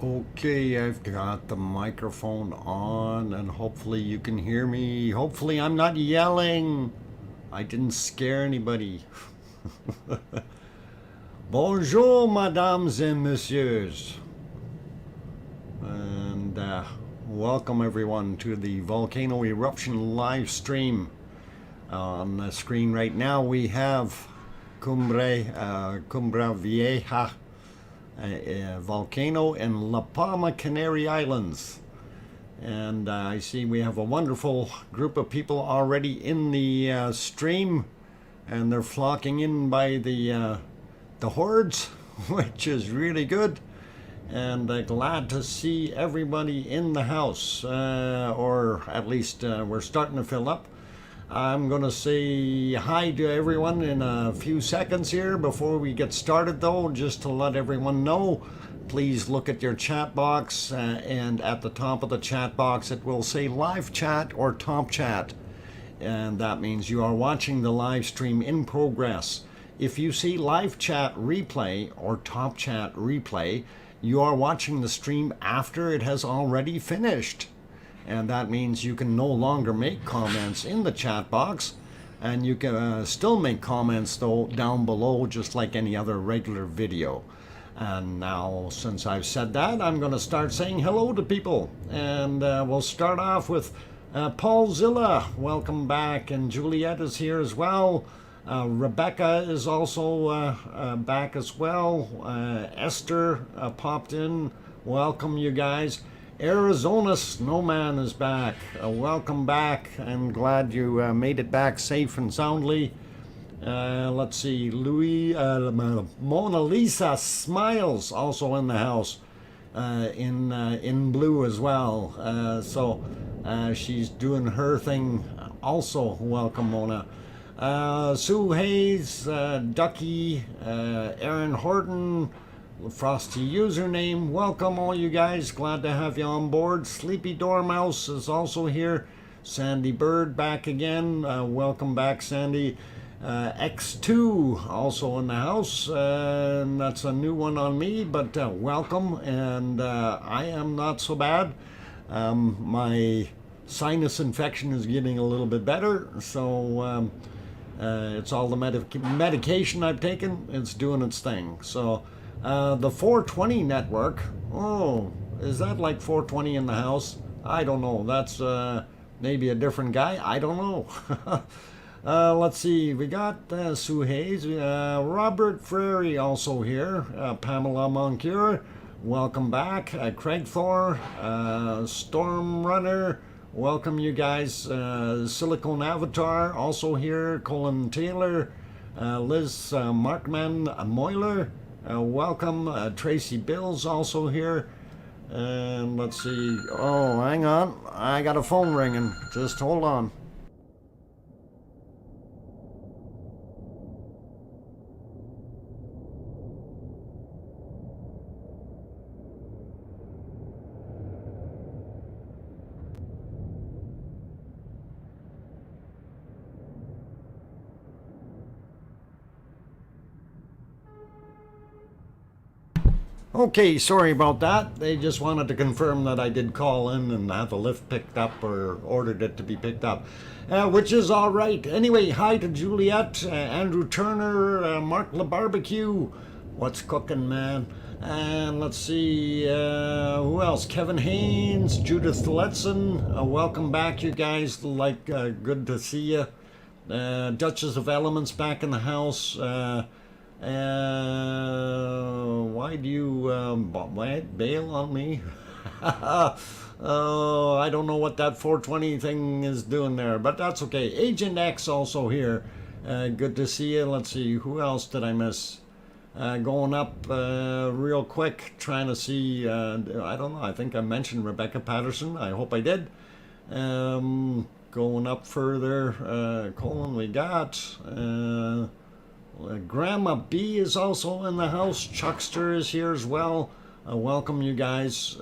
Okay, I've got the microphone on and hopefully you can hear me. Hopefully I'm not yelling. I didn't scare anybody. Bonjour, mesdames et messieurs. And welcome everyone to the Volcano Eruption live stream. On the screen right now we have Cumbre Vieja volcano in La Palma, Canary Islands. And I see we have a wonderful group of people already in the stream, and they're flocking in by the hordes, which is really good. And glad to see everybody in the house, or at least we're starting to fill up. I'm going to say hi to everyone in a few seconds here before we get started, though, just to let everyone know. Please look at your chat box, and at the top of the chat box it will say live chat or top chat, and that means you are watching the live stream in progress. If you see live chat replay or top chat replay, you are watching the stream after it has already finished. And that means you can no longer make comments in the chat box, and you can still make comments though down below, just like any other regular video. And now, since I've said that, I'm going to start saying hello to people, and we'll start off with Paul Zilla. Welcome back. And Juliet is here as well. Rebecca is also back as well. Esther popped in. Welcome, you guys. Arizona Snowman is back. Welcome back. I'm glad you made it back safe and soundly. Let's see, Mona Lisa Smiles also in the house, in blue as well. So she's doing her thing also. Welcome, Mona. Sue Hayes, Ducky, Aaron Horton, Frosty username. Welcome all you guys, glad to have you on board. Sleepy Dormouse is also here. Sandy Bird back again. Welcome back, Sandy. X2 also in the house, and that's a new one on me, but welcome. And I am not so bad. My sinus infection is getting a little bit better, so it's all the medication I've taken. It's doing its thing. So the 420 network, oh, is that like 420 in the house? I don't know. That's maybe a different guy. I don't know. Let's see. We got Sue Hayes, Robert Frary also here, Pamela Moncure, welcome back, Craig Thor, Storm Runner, welcome you guys, Silicone Avatar also here, Colin Taylor, Liz Markman Moyler, welcome, Tracy Bills also here, and let's see. Oh, hang on, I got a phone ringing, just hold on. Okay, sorry about that. They just wanted to confirm that I did call in and have the lift picked up, or ordered it to be picked up, which is all right. Anyway, hi to Juliet, Andrew Turner, Mark LaBarbecue. What's cooking, man? And let's see, who else? Kevin Haynes, Judith Letson. Welcome back, you guys. Good to see you. Duchess of Elements back in the house. Why do you bail on me? Oh, I don't know what that 420 thing is doing there, but that's okay. Agent X also here. Good to see you. Let's see, who else did I miss? Going up real quick, trying to see, I don't know, I think I mentioned Rebecca Patterson. I hope I did. Going up further, Colin, we got... Grandma B is also in the house. Chuckster is here as well. Welcome you guys.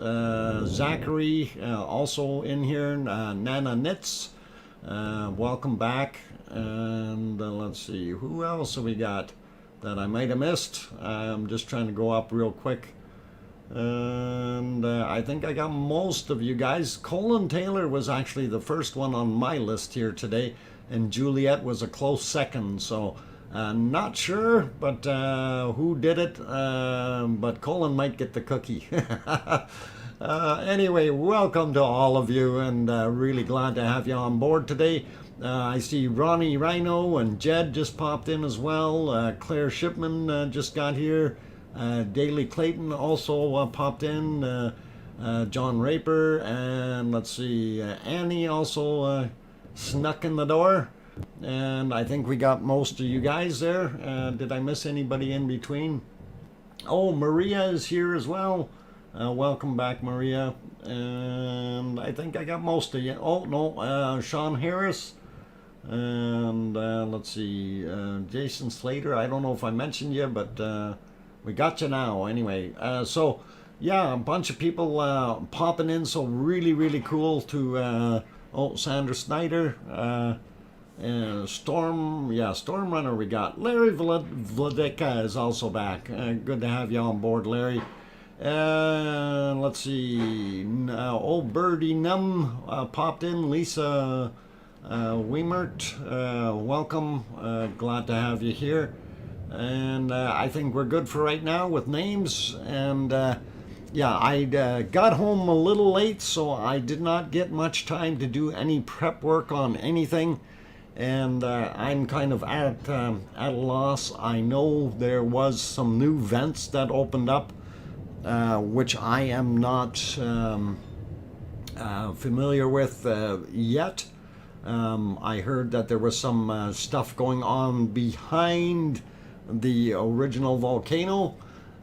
Zachary also in here. Nana Knits, welcome back. And let's see, who else have we got that I might have missed? I'm just trying to go up real quick. And I think I got most of you guys. Colin Taylor was actually the first one on my list here today, and Juliet was a close second. So not sure, but who did it? But Colin might get the cookie. Anyway, welcome to all of you, and really glad to have you on board today. I see Ronnie Rhino and Jed just popped in as well. Claire Shipman just got here. Daley Clayton also popped in. John Raper, and let's see, Annie also snuck in the door. And I think we got most of you guys there. Did I miss anybody in between? Oh, Maria is here as well. Welcome back, Maria. And I think I got most of you. Oh, no, Sean Harris. And let's see, Jason Slater. I don't know if I mentioned you, but we got you now. Anyway, so yeah, a bunch of people popping in. So really cool to, oh, Sandra Snyder. Storm Runner we got. Larry Vladeka is also back. Good to have you on board, Larry. Let's see. Old Birdie Num popped in. Lisa Wiemert, welcome. Glad to have you here. And I think we're good for right now with names. And yeah, I got home a little late, so I did not get much time to do any prep work on anything. And I'm kind of at a loss. I know there was some new vents that opened up, which I am not familiar with yet. I heard that there was some stuff going on behind the original volcano.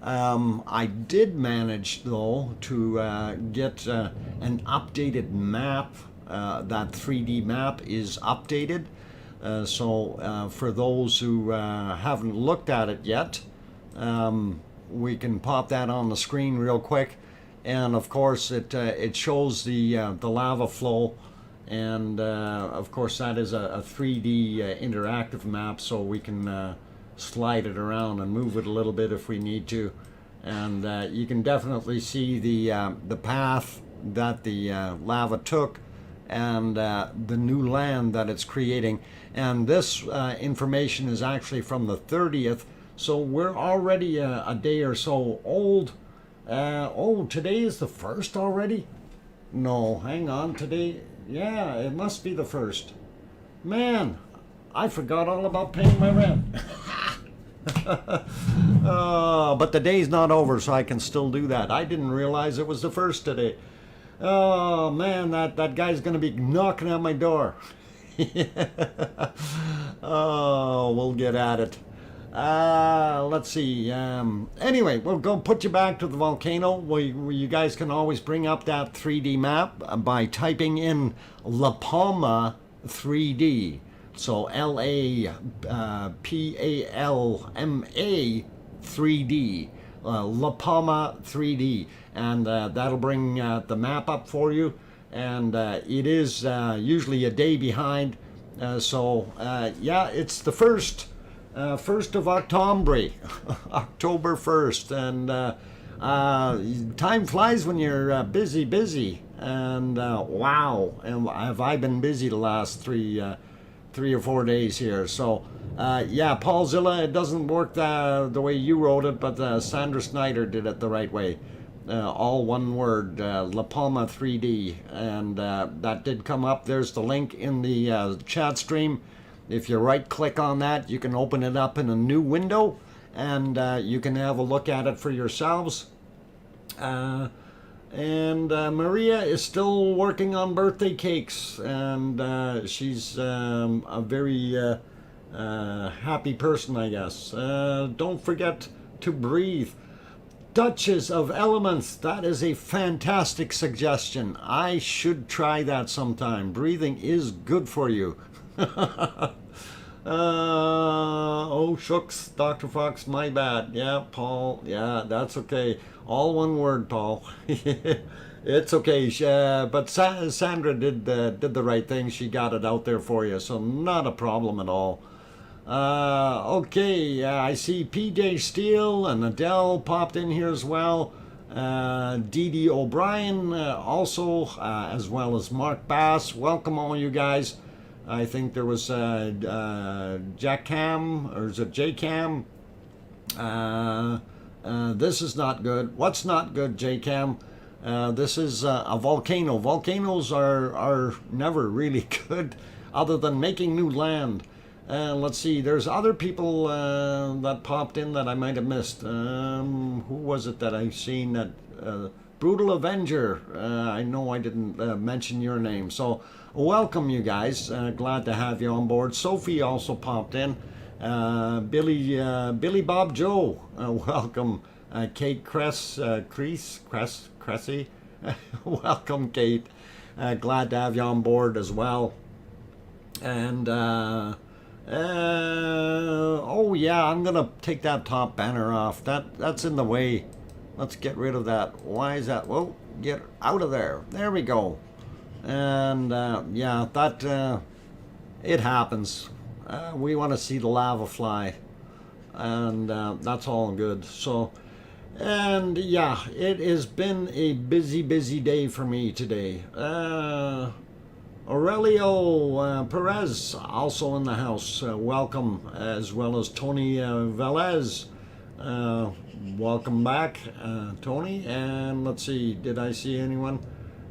I did manage, though, to get an updated map. That 3D map is updated. So for those who haven't looked at it yet, we can pop that on the screen real quick. And of course, it shows the lava flow. And of course, that is a 3D interactive map, so we can slide it around and move it a little bit if we need to. And you can definitely see the path that the lava took and the new land that it's creating. And this information is actually from the 30th, so we're already a day or so old. Oh, today is the 1st already? No, hang on, today, yeah, it must be the 1st. Man, I forgot all about paying my rent. But the day's not over, so I can still do that. I didn't realize it was the 1st today. Oh man, that guy's gonna be knocking at my door. Oh, we'll get at it. Let's see. Anyway, we'll go put you back to the volcano. You guys can always bring up that 3D map by typing in La Palma 3D. So LAPALMA 3D. La Palma 3D. And that'll bring the map up for you. And it is usually a day behind. So yeah, it's the 1st of October, October 1st. And time flies when you're busy. And wow, have I been busy the last 3 or 4 days here. So yeah, Paul Zilla, it doesn't work the way you wrote it, but Sandra Snyder did it the right way. All one word, La Palma 3D, and that did come up. There's the link in the chat stream. If you right click on that, you can open it up in a new window, and you can have a look at it for yourselves. And Maria is still working on birthday cakes, and she's a very happy person, I guess. Don't forget to breathe. Duchess of Elements, that is a fantastic suggestion. I should try that sometime. Breathing is good for you. Oh, shucks, Dr. Fox, my bad. Yeah, Paul, yeah, that's okay. All one word, Paul. It's okay. But Sandra did the right thing. She got it out there for you, so not a problem at all. Okay, I see PJ Steele and Adele popped in here as well. Dee Dee O'Brien also, as well as Mark Bass. Welcome all you guys. I think there was Jack Cam, or is it J Cam? This is not good. What's not good, J Cam? This is a volcano. Volcanoes are never really good other than making new land. Let's see, there's other people that popped in that I might have missed. Who was it that I've seen? That Brutal Avenger. I know I didn't mention your name. So welcome you guys. Glad to have you on board. Sophie also popped in. Billy Bob Joe. Welcome. Kate Cressy. Welcome, Kate. Glad to have you on board as well. And oh yeah, I'm gonna take that top banner off. That's in the way. Let's get rid of that. Why is that? Whoa, get out of there. There we go. And yeah, that it happens. We want to see the lava fly, and that's all good. So, and yeah, it has been a busy day for me today. Aurelio Perez also in the house. Welcome, as well as Tony Velez. Welcome back, Tony. And let's see, did I see anyone?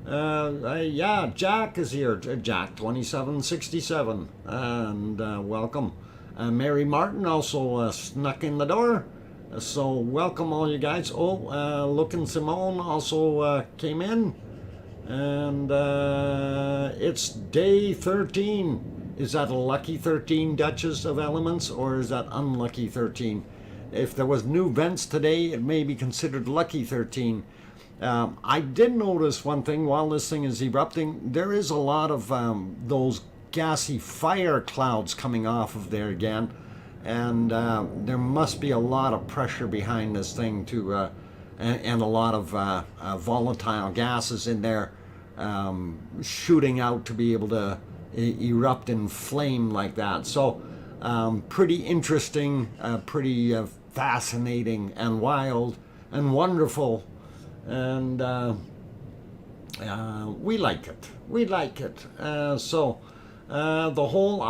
Yeah, Jack is here. Jack 2767, and welcome. Mary Martin also snuck in the door. So welcome all you guys. Oh, Looking Simone also came in. And it's day 13. Is that a lucky 13 Duchess of Elements, or is that unlucky 13? If there was new vents today, it may be considered lucky 13. I did notice one thing while this thing is erupting. There is a lot of those gassy fire clouds coming off of there again. And there must be a lot of pressure behind this thing to, and a lot of volatile gases in there shooting out to be able to erupt in flame like that. So pretty interesting, pretty fascinating and wild and wonderful. And we like it. We like it. So the whole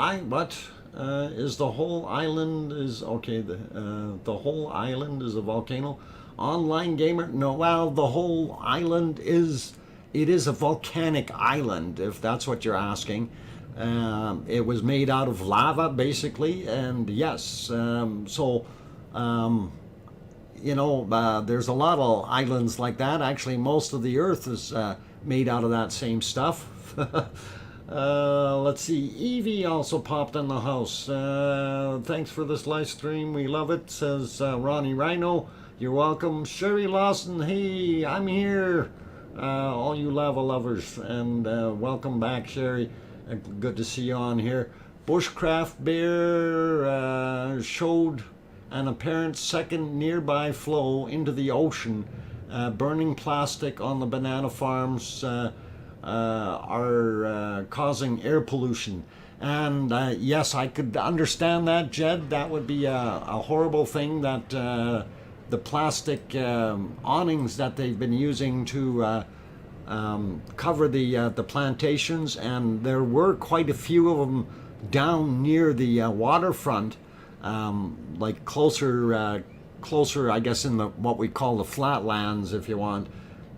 is the whole island is okay. The whole island is a volcano. Online gamer? No. Well, the whole island is. It is a volcanic island, if that's what you're asking. It was made out of lava, basically, and yes. So. You know, there's a lot of islands like that. Actually, most of the Earth is made out of that same stuff. Let's see. Evie also popped in the house. Thanks for this live stream. We love it, says Ronnie Rhino. You're welcome. Sherry Lawson, hey, I'm here. All you lava lovers. And welcome back, Sherry. Good to see you on here. Bushcraft Bear showed an apparent second nearby flow into the ocean. Burning plastic on the banana farms are causing air pollution. And yes, I could understand that, Jed. That would be a horrible thing, that the plastic awnings that they've been using to cover the plantations, and there were quite a few of them down near the waterfront. Like closer, I guess, in the what we call the flatlands, if you want.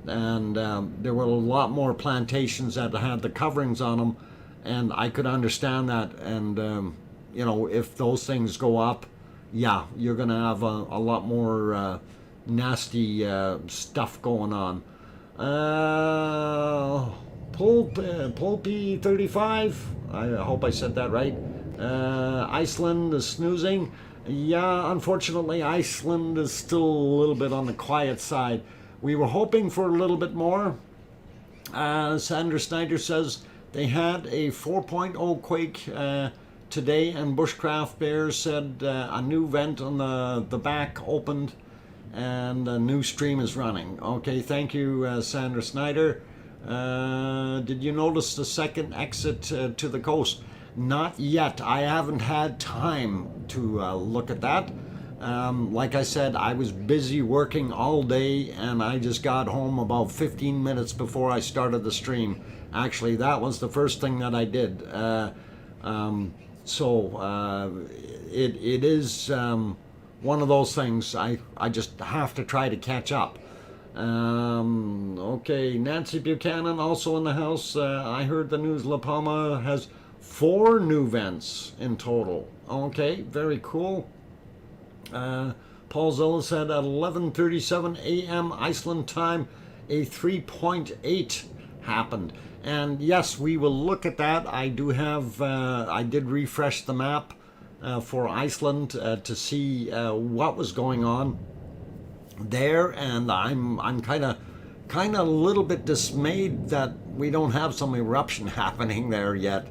And there were a lot more plantations that had the coverings on them, and I could understand that. And you know, if those things go up, yeah, you're gonna have a lot more nasty stuff going on. Pulpy 35. I hope I said that right. Iceland is snoozing. Yeah, unfortunately, Iceland is still a little bit on the quiet side. We were hoping for a little bit more. Sandra Snyder says they had a 4.0 quake today, and Bushcraft Bear said a new vent on the back opened and a new stream is running. Okay, thank you, Sandra Snyder. Did you notice the second exit to the coast? Not yet. I haven't had time to look at that. Like I said, I was busy working all day, and I just got home about 15 minutes before I started the stream. Actually, that was the first thing that I did. It is one of those things I just have to try to catch up. Okay, Nancy Buchanan also in the house. I heard the news La Palma has 4 new vents in total. Okay, very cool. Paul Zilla said at 11:37 a.m. Iceland time, a 3.8 happened. And yes, we will look at that. I do have, I did refresh the map for Iceland to see what was going on there, and I'm kind of a little bit dismayed that we don't have some eruption happening there yet.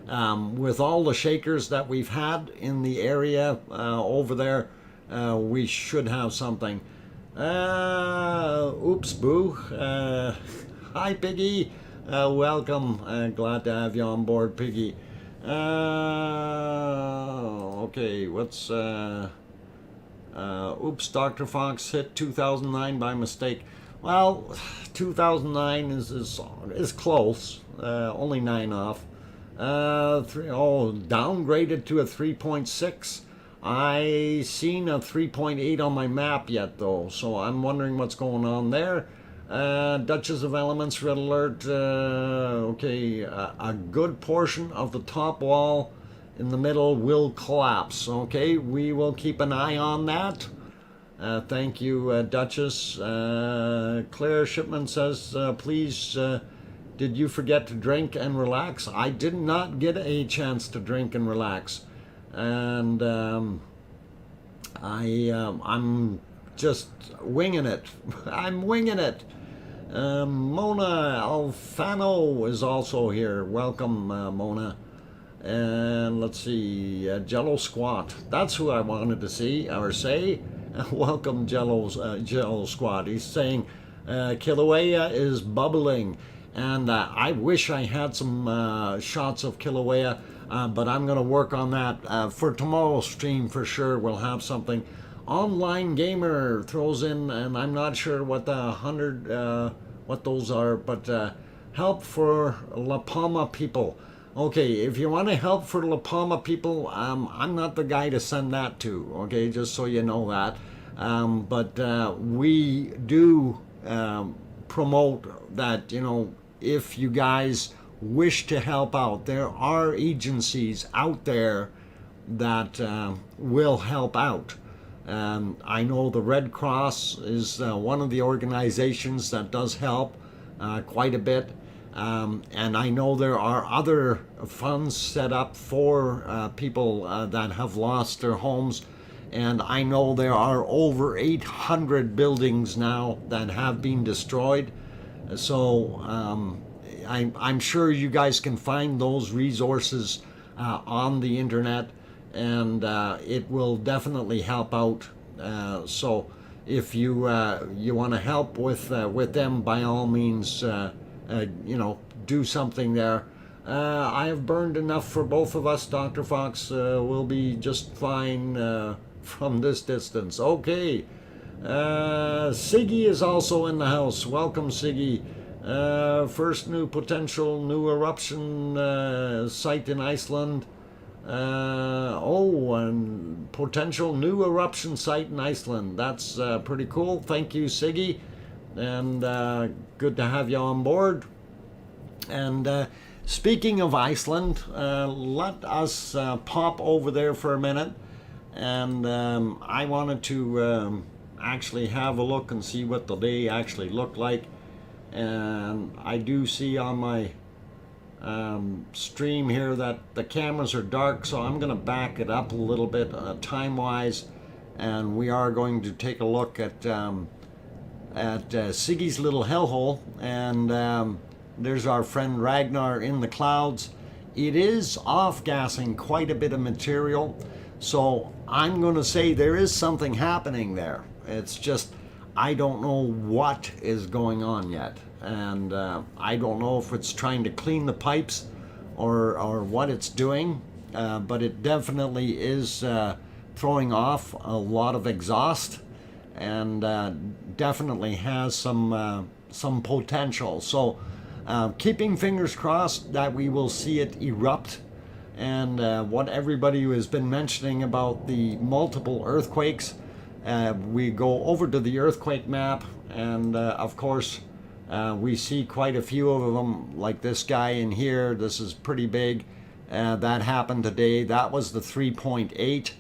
With all the shakers that we've had in the area over there, we should have something. Oops, boo. Hi, Piggy. Welcome. Glad to have you on board, Piggy. Okay, what's... oops, Dr. Fox hit 2009 by mistake. Well, 2009 is close. Only 9 off. Downgraded to a 3.6. I seen a 3.8 on my map yet though, so I'm wondering what's going on there. Duchess of Elements, red alert. Okay, a good portion of the top wall in the middle will collapse. Okay, we will keep an eye on that. Thank you, Duchess. Claire Shipman says, please, did you forget to drink and relax? I did not get a chance to drink and relax. And I'm just winging it. I'm winging it. Mona Alfano is also here. Welcome, Mona. And let's see, Jello Squat. That's who I wanted to see or say. Welcome, Jello Squat. He's saying Kilauea is bubbling, and I wish I had some shots of Kilauea, but I'm going to work on that for tomorrow's stream for sure. We'll have something. Online Gamer throws in, and I'm not sure what the 100 what those are, but help for La Palma people. Okay, if you want to help for La Palma people, I'm not the guy to send that to, okay, just so you know that. But we do promote that, you know, if you guys wish to help out, there are agencies out there that will help out. I know the Red Cross is one of the organizations that does help quite a bit. And I know there are other funds set up for people that have lost their homes. And I know there are over 800 buildings now that have been destroyed. So I'm sure you guys can find those resources on the internet, and it will definitely help out. So if you want to help with them, by all means, you know, do something there. I have burned enough for both of us. Dr. Fox will be just fine from this distance. Okay. Siggy is also in the house. Welcome, Siggy. First new potential new eruption site in Iceland. And potential new eruption site in Iceland. That's pretty cool. Thank you, Siggy. And good to have you on board. And speaking of Iceland, let us pop over there for a minute. And I wanted to actually have a look and see what the day actually looked like. And I do see on my stream here that the cameras are dark, so I'm going to back it up a little bit time-wise, and we are going to take a look at Siggy's little hellhole. And there's our friend Ragnar in the clouds. It is off-gassing quite a bit of material, so I'm going to say there is something happening there. It's just I don't know what is going on yet, and I don't know if it's trying to clean the pipes or what it's doing, but it definitely is throwing off a lot of exhaust, and definitely has some potential. So keeping fingers crossed that we will see it erupt. And what everybody has been mentioning about the multiple earthquakes, we go over to the earthquake map, and of course we see quite a few of them, like this guy in here. This is pretty big. That happened today. That was the 3.8.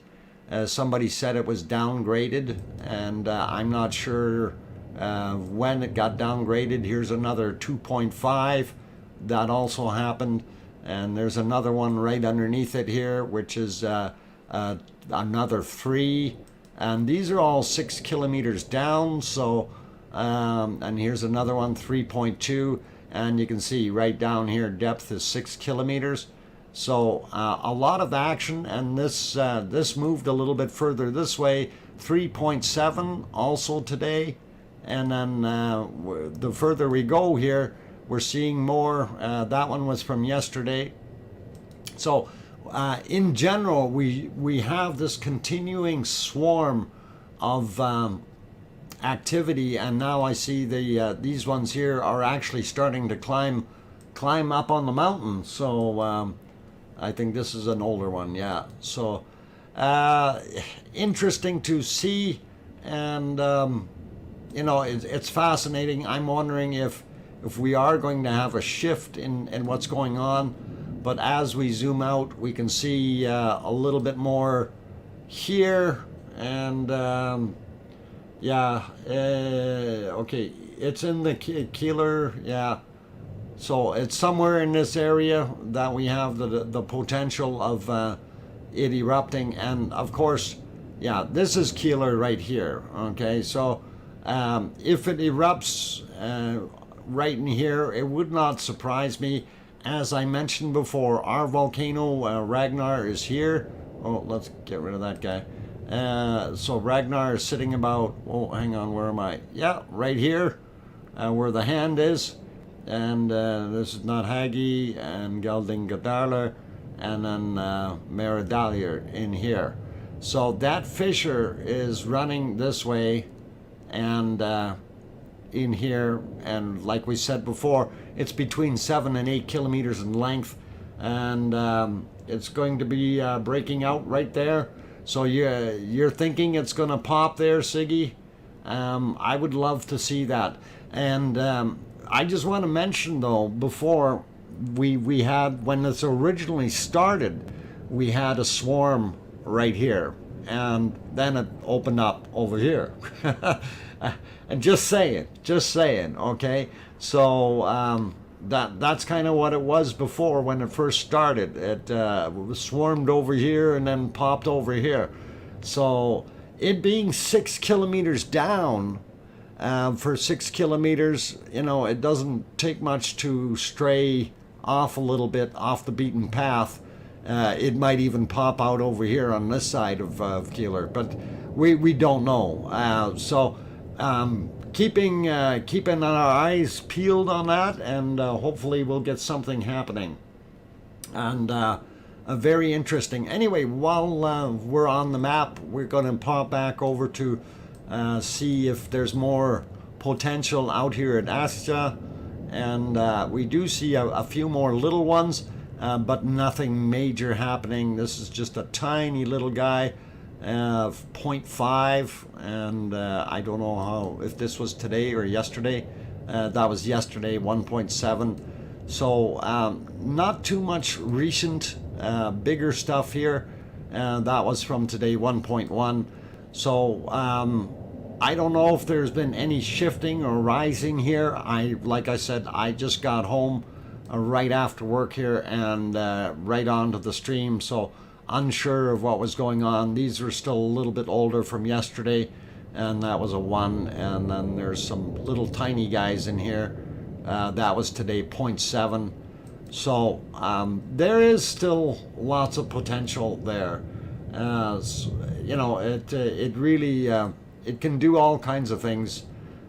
Somebody said it was downgraded, and I'm not sure when it got downgraded. Here's another 2.5 that also happened, and there's another one right underneath it here, which is another 3, and these are all 6 kilometers down. So and here's another one, 3.2, and you can see right down here depth is 6 kilometers. So a lot of action, and this moved a little bit further this way, 3.7 also today, and then the further we go here, we're seeing more. That one was from yesterday. So in general, we have this continuing swarm of activity, and now I see these ones here are actually starting to climb up on the mountain. So I think this is an older one, yeah. So interesting to see, and you know, it's fascinating. I'm wondering if we are going to have a shift in what's going on. But as we zoom out, we can see a little bit more here, and yeah, okay, it's in the Keeler, yeah. So it's somewhere in this area that we have the potential of it erupting. And of course, yeah, this is Keeler right here, okay? So if it erupts right in here, it would not surprise me. As I mentioned before, our volcano, Ragnar, is here. Oh, let's get rid of that guy. So Ragnar is sitting about, oh, hang on, where am I? Yeah, right here, where the hand is. And this is not Hagi and Geldingadala, and then Meridalier in here. So that fissure is running this way, and in here, and like we said before, it's between 7 and 8 kilometers in length, and it's going to be breaking out right there. So you're thinking it's going to pop there, Siggy? I would love to see that. And I just want to mention, though, before we had, when this originally started, we had a swarm right here, and then it opened up over here. And just saying, okay? So that's kind of what it was before when it first started. It swarmed over here and then popped over here. So it being 6 kilometers down, for 6 kilometers, you know, it doesn't take much to stray off a little bit off the beaten path. It might even pop out over here on this side of Keeler, but we don't know. So keeping our eyes peeled on that, and hopefully we'll get something happening. And very interesting. Anyway, while we're on the map, we're going to pop back over to see if there's more potential out here at Asja, and we do see a few more little ones, but nothing major happening. This is just a tiny little guy, 0.5, and I don't know how, if this was today or yesterday. That was yesterday, 1.7. So not too much recent bigger stuff here. That was from today, 1.1. So I don't know if there's been any shifting or rising here. Like I said, I just got home right after work here, and right onto the stream, so unsure of what was going on. These are still a little bit older from yesterday, and that was a 1. And then there's some little tiny guys in here. That was today, 0.7. So there is still lots of potential there. You know, it really it can do all kinds of things,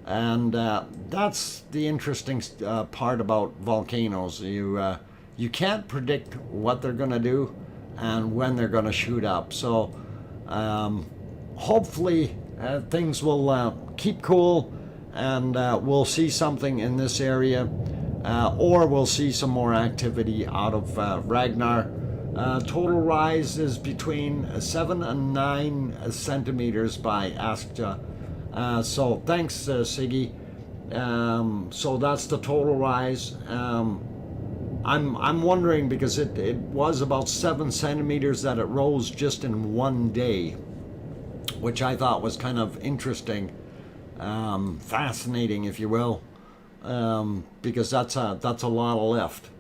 and that's the interesting part about volcanoes. You can't predict what they're going to do and when they're going to shoot up. So Hopefully things will keep cool, and we'll see something in this area, or we'll see some more activity out of Ragnar. Total rise is between 7 and 9 centimeters by Askja. So thanks, Siggy. So that's the total rise. I'm wondering, because it was about 7 centimeters that it rose just in one day, which I thought was kind of interesting, fascinating, if you will, because that's a lot of lift,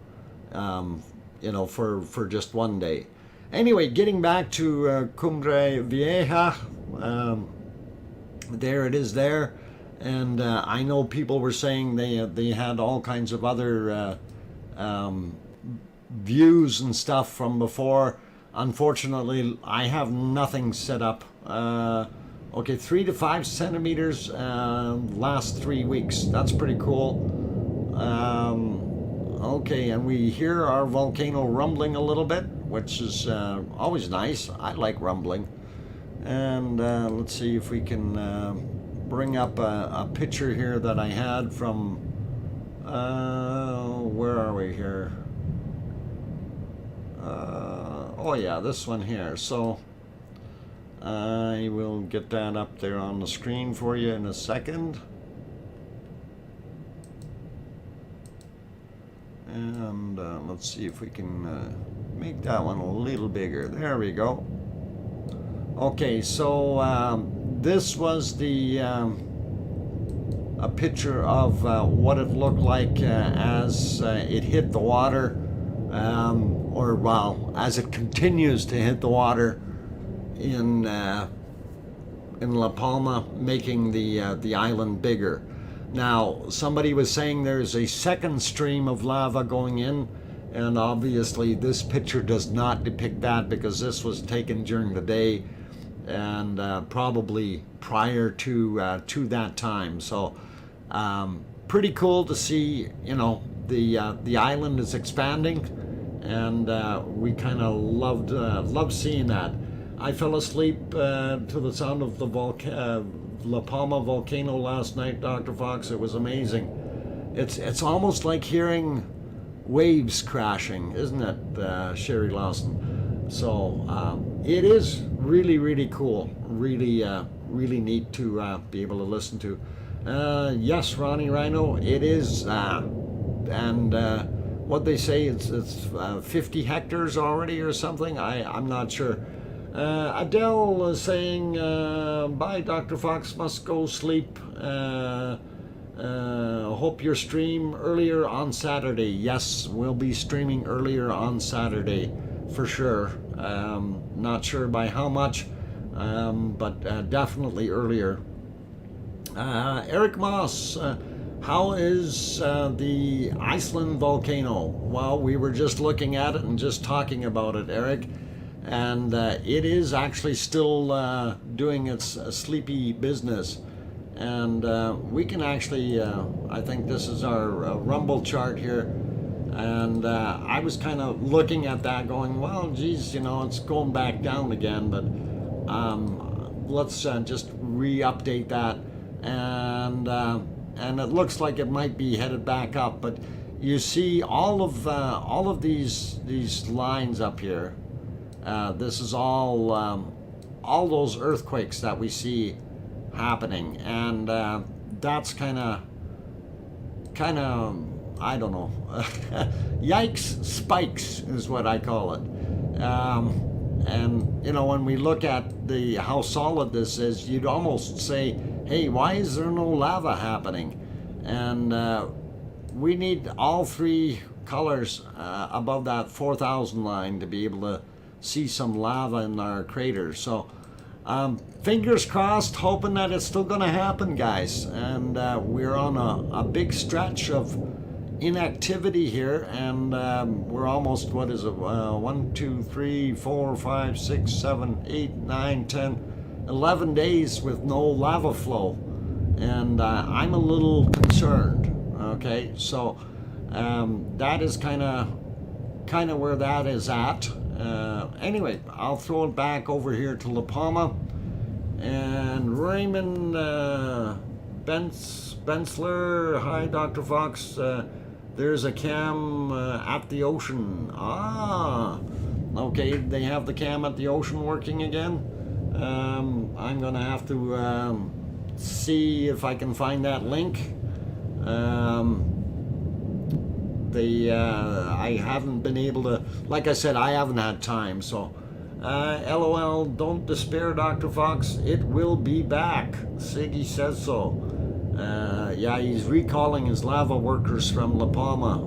you know, for just one day. Anyway, getting back to Cumbre Vieja, there it is there, and I know people were saying they had all kinds of other views and stuff from before. Unfortunately, I have nothing set up. Okay, 3 to 5 centimeters last 3 weeks. That's pretty cool. Okay, and we hear our volcano rumbling a little bit, which is always nice. I like rumbling. And let's see if we can bring up a picture here that I had from, where are we here? Oh yeah, this one here. So I will get that up there on the screen for you in a second. And let's see if we can make that one a little bigger. There we go. Okay, so this was the a picture of what it looked like as it hit the water, or well, as it continues to hit the water in La Palma, making the island bigger. Now, somebody was saying there's a second stream of lava going in, and obviously this picture does not depict that, because this was taken during the day and probably prior to that time. So pretty cool to see, you know, the island is expanding, and we kind of loved seeing that. I fell asleep to the sound of the La Palma volcano last night, Dr. Fox. It was amazing. It's almost like hearing waves crashing, isn't it, Sherry Lawson? So it is really cool, really neat to be able to listen to. Yes, Ronnie Rhino, it is, and what they say, it's 50 hectares already or something. I'm not sure. Adele is saying, bye, Dr. Fox, must go sleep. Hope your stream earlier on Saturday. Yes, we'll be streaming earlier on Saturday for sure. Not sure by how much, but definitely earlier. Eric Moss, how is the Iceland volcano? Well, we were just looking at it and just talking about it, Eric. And it is actually still doing its sleepy business. And we can actually, I think this is our rumble chart here. And I was kind of looking at that going, well, geez, you know, it's going back down again. But let's just re-update that. And it looks like it might be headed back up. But you see all of these lines up here. This is all those earthquakes that we see happening, and that's kind of I don't know. Yikes spikes is what I call it. And you know, when we look at how solid this is, you'd almost say, hey, why is there no lava happening? And we need all three colors above that 4,000 line to be able to see some lava in our craters. So fingers crossed, hoping that it's still going to happen, guys. And we're on a big stretch of inactivity here, and we're almost, what is it, 1, 2, 3, 4, 5, 6, 7, 8, 9, 10, 11 days with no lava flow, and I'm a little concerned. Okay, so that is kind of where that is at. Anyway, I'll throw it back over here to La Palma. And Raymond Bensler, hi Dr. Fox. There's a cam at the ocean. Okay, they have the cam at the ocean working again. I'm gonna have to see if I can find that link. I haven't been able to, like I said, I haven't had time, so LOL, don't despair, Dr. Fox, it will be back. Siggy says so. Yeah, he's recalling his lava workers from La Palma.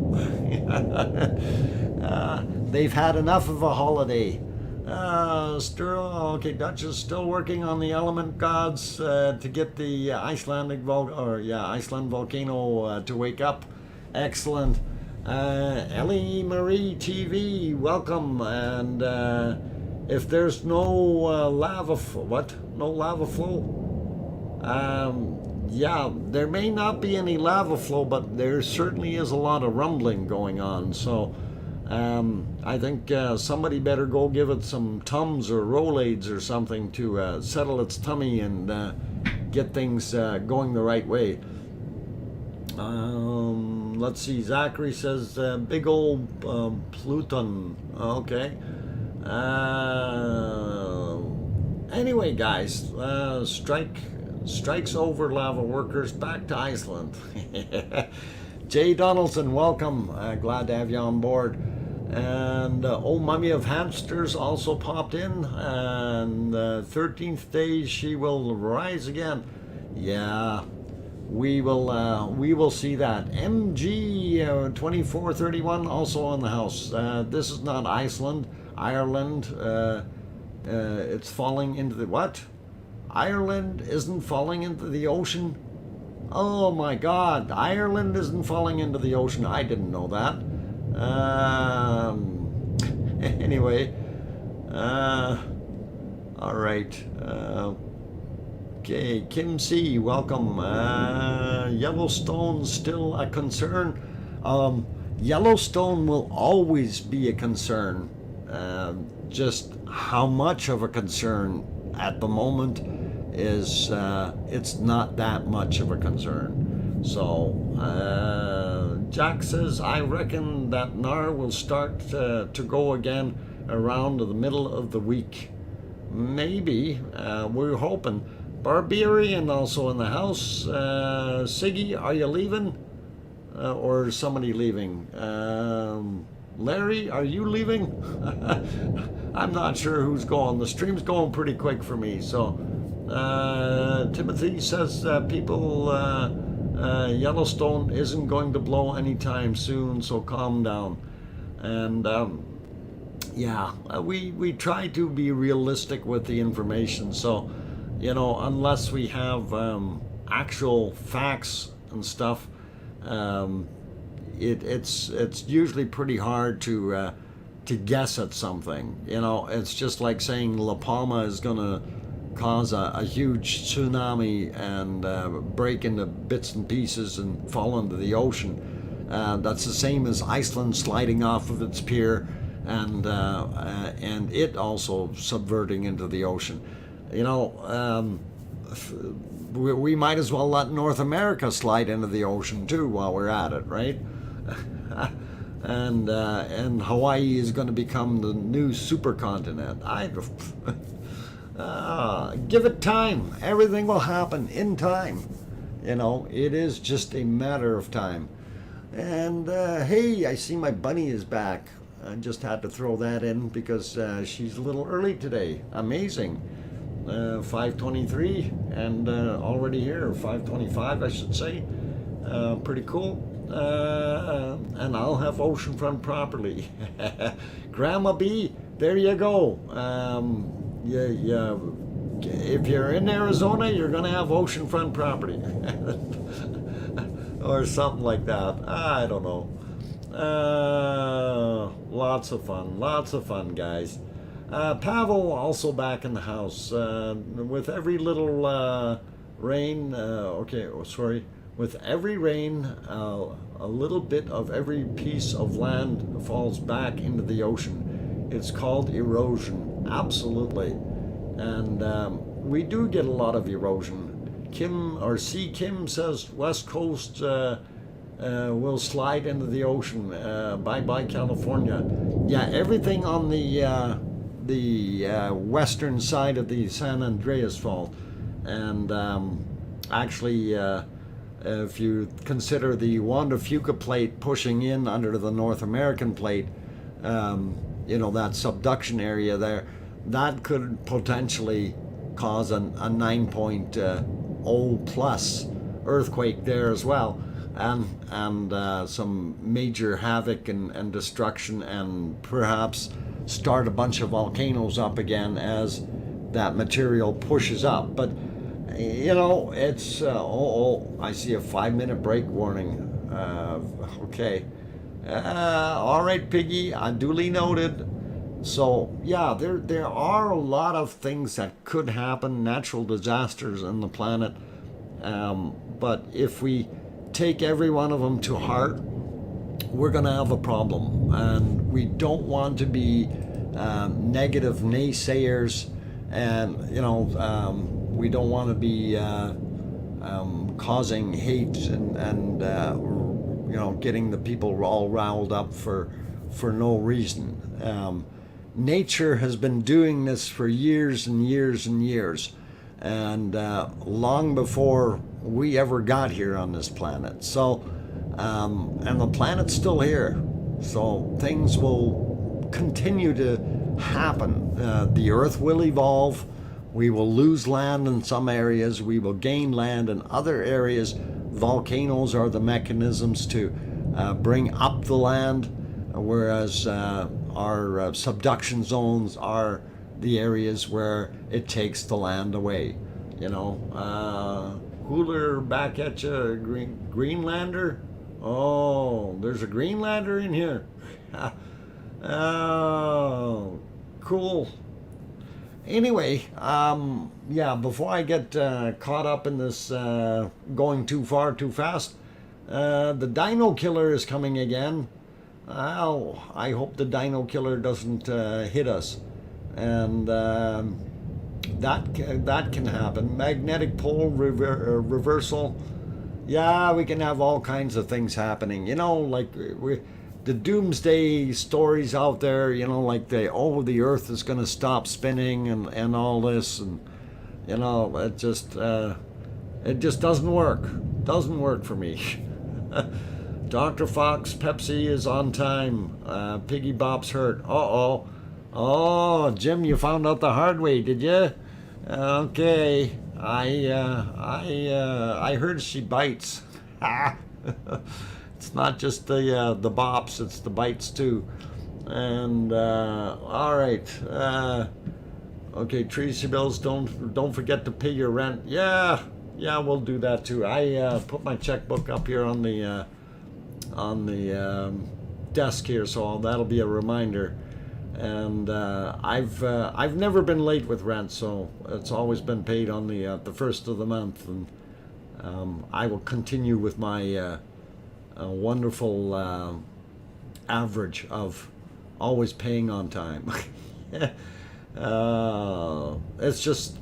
They've had enough of a holiday. Okay, Dutch is still working on the element gods to get the Iceland volcano to wake up. Excellent. Ellie Marie TV, welcome. And if there's no lava flow? Yeah, there may not be any lava flow, but there certainly is a lot of rumbling going on. So I think somebody better go give it some Tums or Rolaids or something to settle its tummy and get things going the right way. Let's see, Zachary says big old Pluton. Okay. Anyway, guys, strikes over, lava workers, back to Iceland. Jay Donaldson, welcome. Glad to have you on board. And old Mummy of Hamsters also popped in. And 13th day she will rise again. Yeah, we will see that. MG 2431 also on the house. This is not Iceland, Ireland. It's falling into the what? Ireland isn't falling into the ocean? Oh my God, Ireland isn't falling into the ocean. I didn't know that. Anyway, all right. Okay, Kim C, welcome. Yellowstone's still a concern. Yellowstone will always be a concern. Just how much of a concern at the moment is it's not that much of a concern. So Jack says, I reckon that NAR will start to go again around the middle of the week. Maybe, we're hoping. Barbarian also in the house. Siggy, are you leaving? Or is somebody leaving? Larry, are you leaving? I'm not sure who's going. The stream's going pretty quick for me. So Timothy says people Yellowstone isn't going to blow anytime soon, so calm down. And yeah, we try to be realistic with the information. So, you know, unless we have actual facts and stuff, it's usually pretty hard to guess at something. You know, it's just like saying La Palma is going to cause a huge tsunami and break into bits and pieces and fall into the ocean. That's the same as Iceland sliding off of its pier and it also subverting into the ocean. You know, we might as well let North America slide into the ocean too while we're at it, right? And Hawaii is going to become the new supercontinent. Give it time. Everything will happen in time. You know, it is just a matter of time. And hey, I see my bunny is back. I just had to throw that in because she's a little early today. Amazing. 5:23 and already here. 5:25, I should say. Pretty cool. And I'll have oceanfront property. Grandma B, there you go. Yeah, if you're in Arizona, you're going to have oceanfront property. Or something like that. I don't know. Lots of fun, guys. Pavel also back in the house. With every little rain, with every rain, a little bit of every piece of land falls back into the ocean. It's called erosion, absolutely. And we do get a lot of erosion. Kim says West Coast will slide into the ocean. Bye-bye, California. Yeah, everything on the western side of the San Andreas Fault. And actually, if you consider the Juan de Fuca plate pushing in under the North American plate, you know, that subduction area there, that could potentially cause a 9.0 plus earthquake there as well, and some major havoc and destruction, and perhaps start a bunch of volcanoes up again as that material pushes up. But you know, it's I see a 5-minute break warning. Okay, all right, Piggy, duly noted. So yeah, there are a lot of things that could happen, natural disasters on the planet. But if we take every one of them to heart, we're going to have a problem. And we don't want to be negative naysayers, and you know, we don't want to be causing hate and you know, getting the people all riled up for no reason. Nature has been doing this for years and years and years, and long before we ever got here on this planet. So, and the planet's still here, so things will continue to happen. The Earth will evolve. We will lose land in some areas. We will gain land in other areas. Volcanoes are the mechanisms to bring up the land, whereas our subduction zones are the areas where it takes the land away. You know, Hooler back at you, Greenlander. Oh, there's a Greenlander in here. Oh, cool. Anyway, yeah, before I get caught up in this going too far too fast, the Dino Killer is coming again. Well, I hope the Dino Killer doesn't hit us, and that can happen. Magnetic pole reversal. Yeah, we can have all kinds of things happening. You know, like the doomsday stories out there. You know, like the Earth is going to stop spinning and all this, and you know, it just doesn't work. Doesn't work for me. Dr. Fox, Pepsi is on time. Piggy Bop's hurt. Uh-oh. Oh, Jim, you found out the hard way, did you? Okay. I heard she bites. It's not just the bops, it's the bites too. And all right. Okay, Tracy Bills, don't forget to pay your rent. Yeah, we'll do that too. I put my checkbook up here on the desk here, so that'll be a reminder. And I've never been late with rent, so it's always been paid on the first of the month, and I will continue with my wonderful average of always paying on time. It's just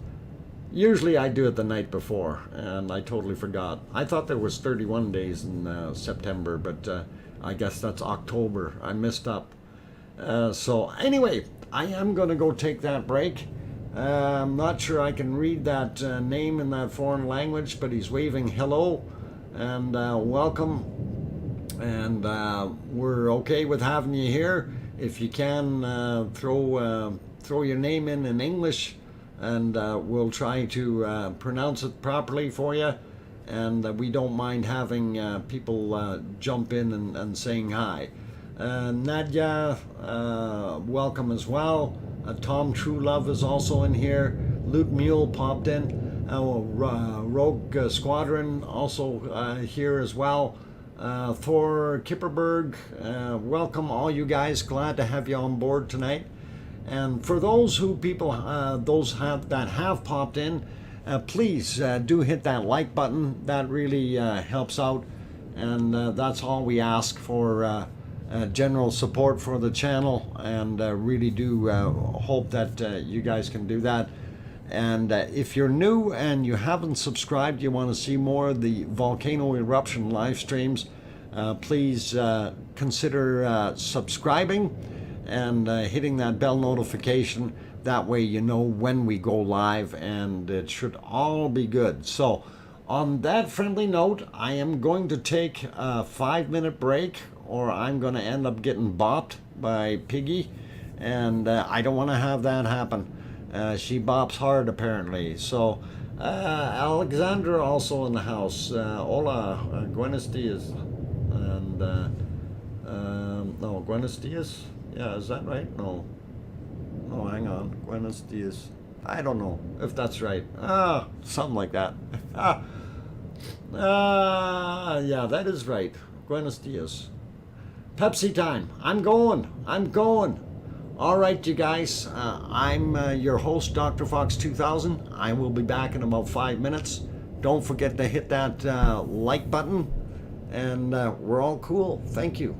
usually I do it the night before, and I totally forgot. I thought there was 31 days in September, but I guess that's October. I messed up. So anyway, I am going to go take that break. I'm not sure I can read that name in that foreign language, but he's waving hello and welcome. And we're okay with having you here. If you can throw your name in English, and we'll try to pronounce it properly for you. And we don't mind having people jump in and saying hi. Nadia, welcome as well. Tom Truelove is also in here. Loot Mule popped in. Rogue Squadron also here as well. Thor Kipperberg, welcome all you guys. Glad to have you on board tonight. And for those that have popped in, please do hit that like button. That really helps out, and that's all we ask for general support for the channel, and really do hope that you guys can do that. And if you're new and you haven't subscribed, you want to see more of the Volcano Eruption live streams, please consider subscribing and hitting that bell notification. That way you know when we go live, and it should all be good. So on that friendly note, I am going to take a 5-minute break, or I'm going to end up getting bopped by Piggy, and I don't want to have that happen. She bops hard apparently. So Alexandra also in the house. Hola, buenos dias. And no, buenos dias? Yeah, is that right? No. Oh, hang on. Buenos dias. I don't know if that's right. Something like that. Yeah, that is right. Buenos dias. Pepsi time. I'm going. All right, you guys. I'm your host, DrFox2000. I will be back in about 5 minutes. Don't forget to hit that like button, and we're all cool. Thank you.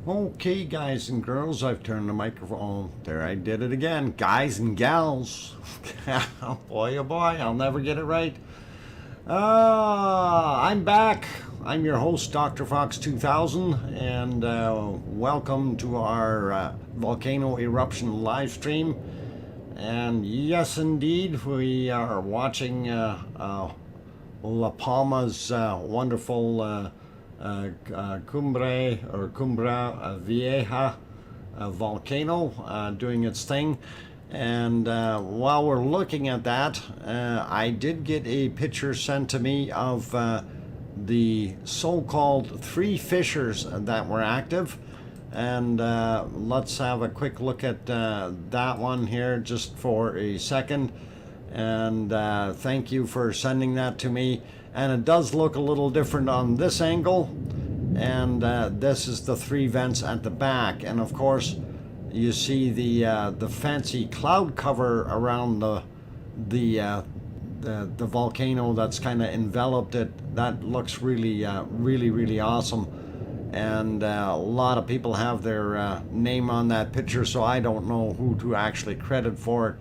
Okay, guys and girls, I've turned the microphone. There, I did it again. Guys and gals. Boy, oh boy, I'll never get it right. I'm back. I'm your host, DrFox2000, and welcome to our Volcano Eruption live stream. And yes, indeed, we are watching La Palma's wonderful Cumbra Vieja volcano doing its thing. And while we're looking at that, I did get a picture sent to me of the so-called 3 fissures that were active. And let's have a quick look at that one here just for a second. And thank you for sending that to me. And it does look a little different on this angle, and this is the 3 vents at the back, and of course you see the fancy cloud cover around the volcano that's kind of enveloped it. That looks really really awesome, and a lot of people have their name on that picture, so I don't know who to actually credit for it,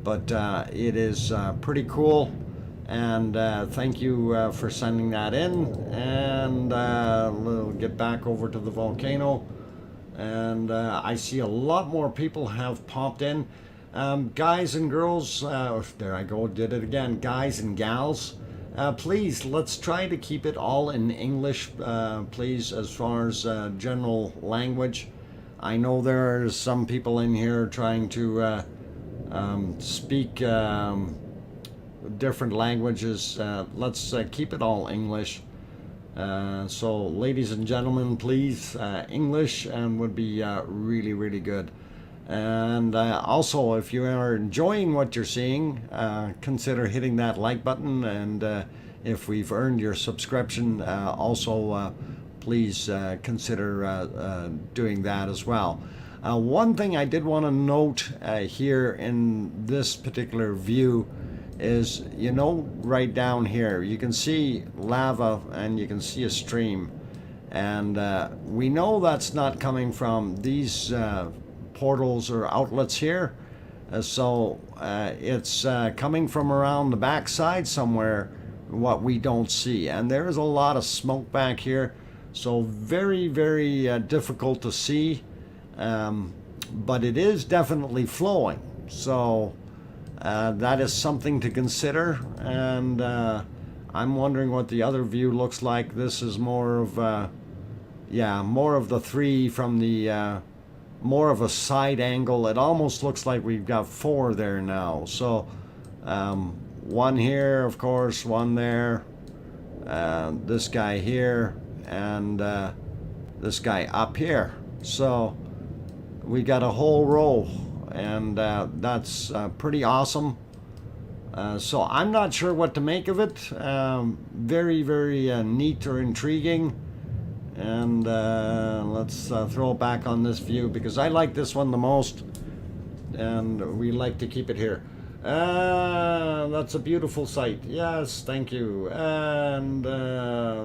but it is pretty cool. And thank you for sending that in, and we'll get back over to the volcano. And I see a lot more people have popped in. Guys and girls, there I go, did it again. Guys and gals, please, let's try to keep it all in English, please, as far as general language. I know there are some people in here trying to speak different languages. Let's keep it all English. So ladies and gentlemen, please, English and would be really good. And also, if you are enjoying what you're seeing, consider hitting that like button, and if we've earned your subscription, also please consider doing that as well. One thing I did want to note here in this particular view is, you know, right down here you can see lava and you can see a stream, and we know that's not coming from these portals or outlets here, so it's coming from around the backside somewhere, what we don't see, and there's a lot of smoke back here, so very difficult to see, but it is definitely flowing, so that is something to consider. And I'm wondering what the other view looks like. This is more of more of the 3 from the more of a side angle. It almost looks like we've got 4 there now, so 1 here, of course, 1 there, this guy here, and this guy up here, so we got a whole row, and that's pretty awesome. So I'm not sure what to make of it. Very neat or intriguing. And let's throw it back on this view, because I like this one the most, and we like to keep it here. That's a beautiful sight. Yes, thank you. And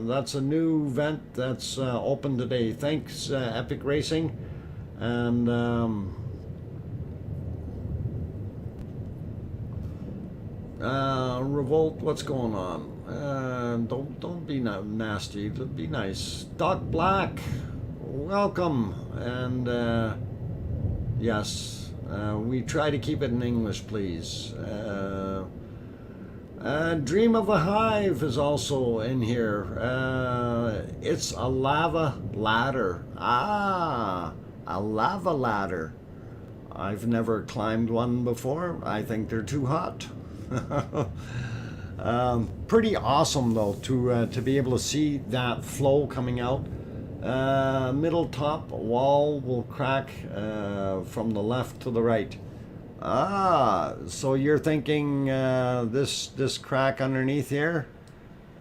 that's a new vent that's open today. Thanks, Epic Racing. And Revolt, what's going on? Don't be nasty. Be nice. Doc Black, welcome. And yes, we try to keep it in English, please. Dream of a Hive is also in here. It's a lava ladder. Ah, a lava ladder. I've never climbed one before. I think they're too hot. Pretty awesome though to be able to see that flow coming out. Middle top wall will crack from the left to the right. Ah, so you're thinking this crack underneath here,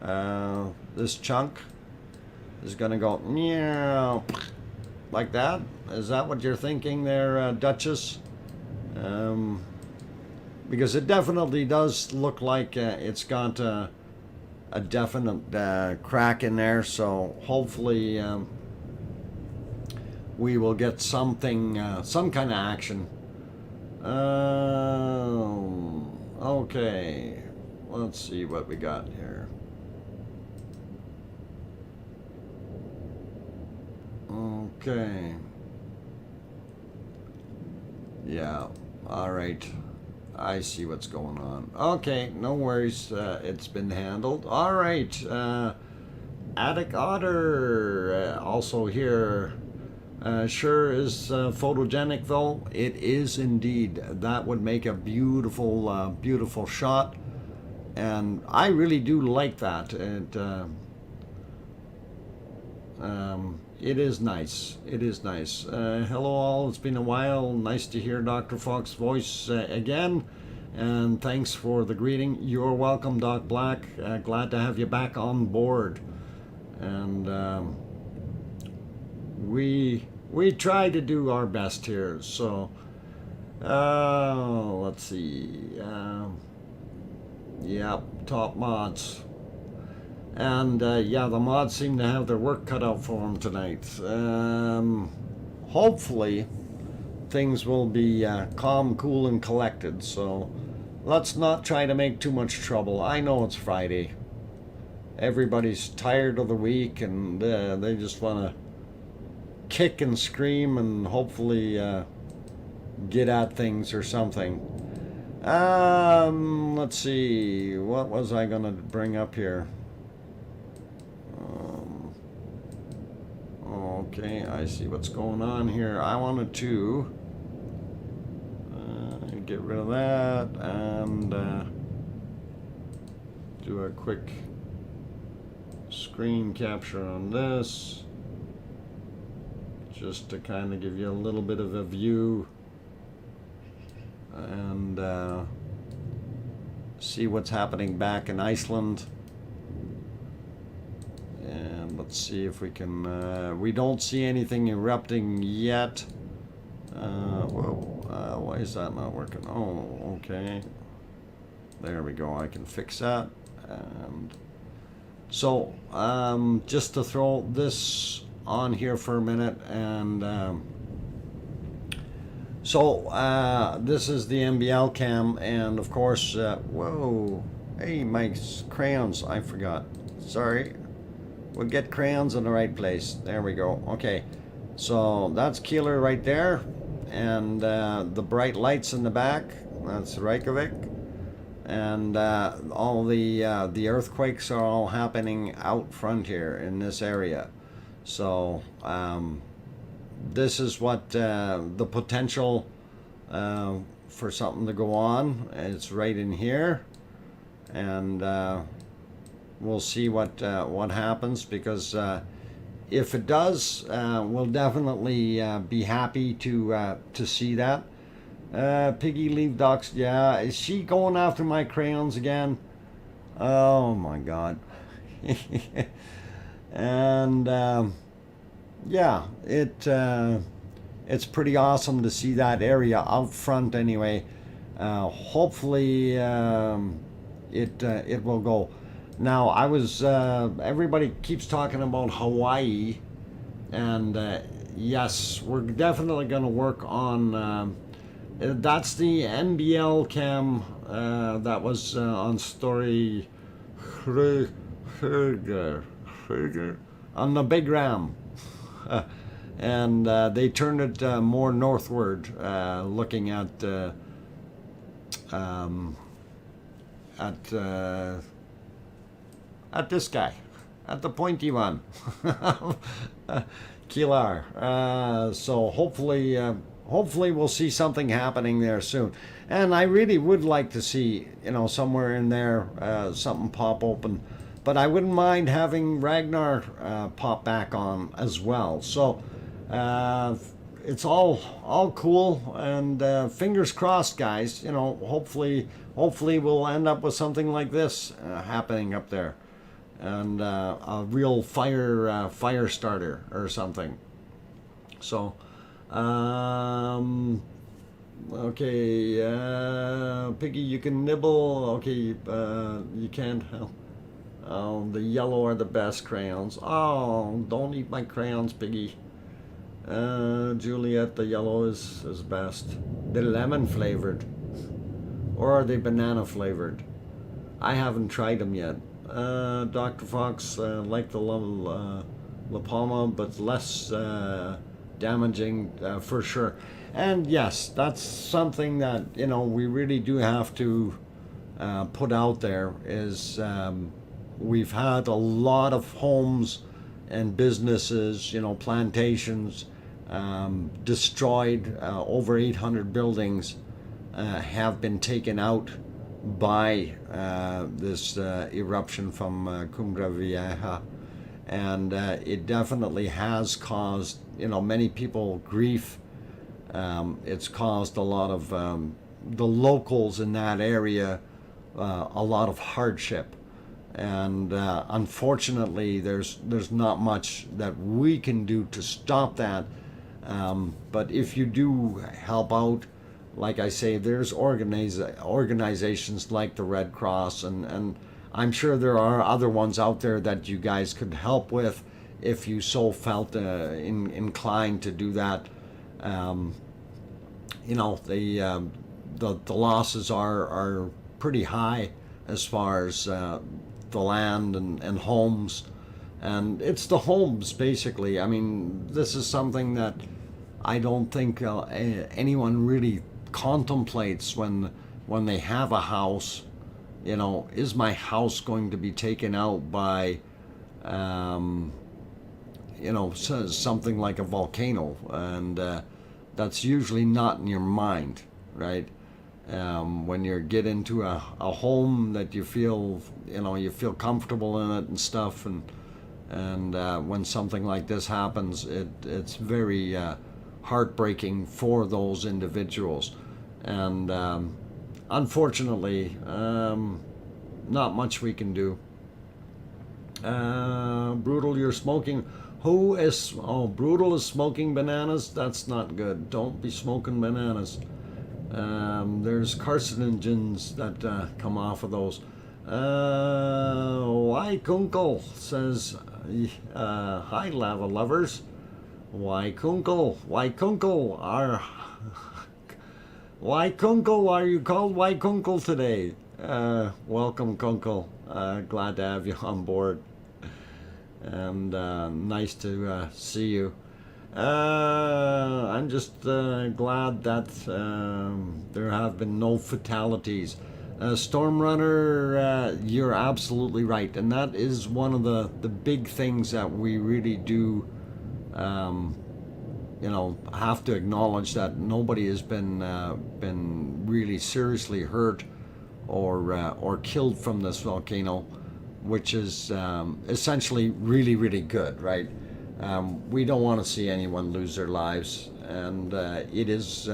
this chunk is gonna go like that? Is that what you're thinking there, Duchess? Because it definitely does look like it's got a definite crack in there, so hopefully we will get something, some kind of action. Okay, let's see what we got here. Okay. Yeah, all right. I see what's going on. Okay, no worries. It's been handled. All right. Attic Otter also here. Sure is photogenic though. It is indeed. That would make a beautiful, beautiful shot. And I really do like that. It is nice. It is nice. Hello all. It's been a while. Nice to hear Dr. Fox's voice again. And thanks for the greeting. You're welcome, Doc Black. Glad to have you back on board. And we try to do our best here. So let's see. Yeah, top mods. And yeah, the mods seem to have their work cut out for them tonight. Hopefully, things will be calm, cool, and collected. So let's not try to make too much trouble. I know it's Friday. Everybody's tired of the week, and they just want to kick and scream and hopefully get at things or something. Let's see. What was I going to bring up here? Okay, I see what's going on here. I wanted to get rid of that and do a quick screen capture on this, just to kind of give you a little bit of a view and see what's happening back in Iceland. And let's see if we can, we don't see anything erupting yet. Whoa, why is that not working? Oh, okay. There we go, I can fix that. And so, just to throw this on here for a minute, and this is the MBL cam, and of course, whoa, hey, my crayons, I forgot, sorry. We'll get crayons in the right place. There we go. Okay, so that's Keeler right there, and the bright lights in the back, that's Reykjavik, and all the earthquakes are all happening out front here in this area. So this is what the potential for something to go on. It's right in here, and we'll see what happens, because if it does, we'll definitely be happy to see that. Piggy leave docs. Yeah, is she going after my crayons again? Oh my God. And yeah, it's pretty awesome to see that area out front anyway. Hopefully it will go. Now, I was, everybody keeps talking about Hawaii, and yes, we're definitely going to work on, that's the NBL cam that was on story on the Big Ram. And they turned it more northward, looking at this guy, at the pointy one, Kilar. So hopefully we'll see something happening there soon. And I really would like to see, somewhere in there, something pop open. But I wouldn't mind having Ragnar pop back on as well. So it's all cool, and fingers crossed, guys. Hopefully we'll end up with something like this happening up there. And a real fire starter or something. So okay, Piggy, you can nibble. Okay, you can't help. Oh, the yellow are the best crayons. Oh, don't eat my crayons, Piggy. Juliet, the yellow is best. The lemon flavored, or are they banana flavored? I haven't tried them yet. Dr. Fox, like the La Palma, but less damaging for sure. And yes, that's something that, you know, we really do have to put out there is we've had a lot of homes and businesses, you know, plantations destroyed. Over 800 buildings have been taken out by this eruption from Cumbre Vieja, and it definitely has caused, you know, many people grief. It's caused a lot of the locals in that area a lot of hardship, and unfortunately there's not much that we can do to stop that, but if you do help out, like I say, there's organizations like the Red Cross, and I'm sure there are other ones out there that you guys could help with if you so felt inclined to do that. You know, the losses are pretty high as far as the land and homes, and it's the homes basically. I mean, this is something that I don't think anyone really contemplates when they have a house. You know, is my house going to be taken out by you know, something like a volcano? And that's usually not in your mind, right? When you get into a home that you feel, you know, you feel comfortable in it and stuff, and when something like this happens, it's very heartbreaking for those individuals, and unfortunately, not much we can do. Brutal, you're smoking. Who is? Oh, Brutal is smoking bananas. That's not good. Don't be smoking bananas. There's carcinogens that come off of those. Kunkel says, hi lava lovers. Kunkel are Kunkel, are you called Kunkel today? Welcome, Kunkel. Glad to have you on board, and nice to see you. I'm just glad that there have been no fatalities. Storm Runner, you're absolutely right, and that is one of the big things that we really do, you know, have to acknowledge, that nobody has been really seriously hurt or killed from this volcano, which is essentially really, really good, right? We don't want to see anyone lose their lives, and it is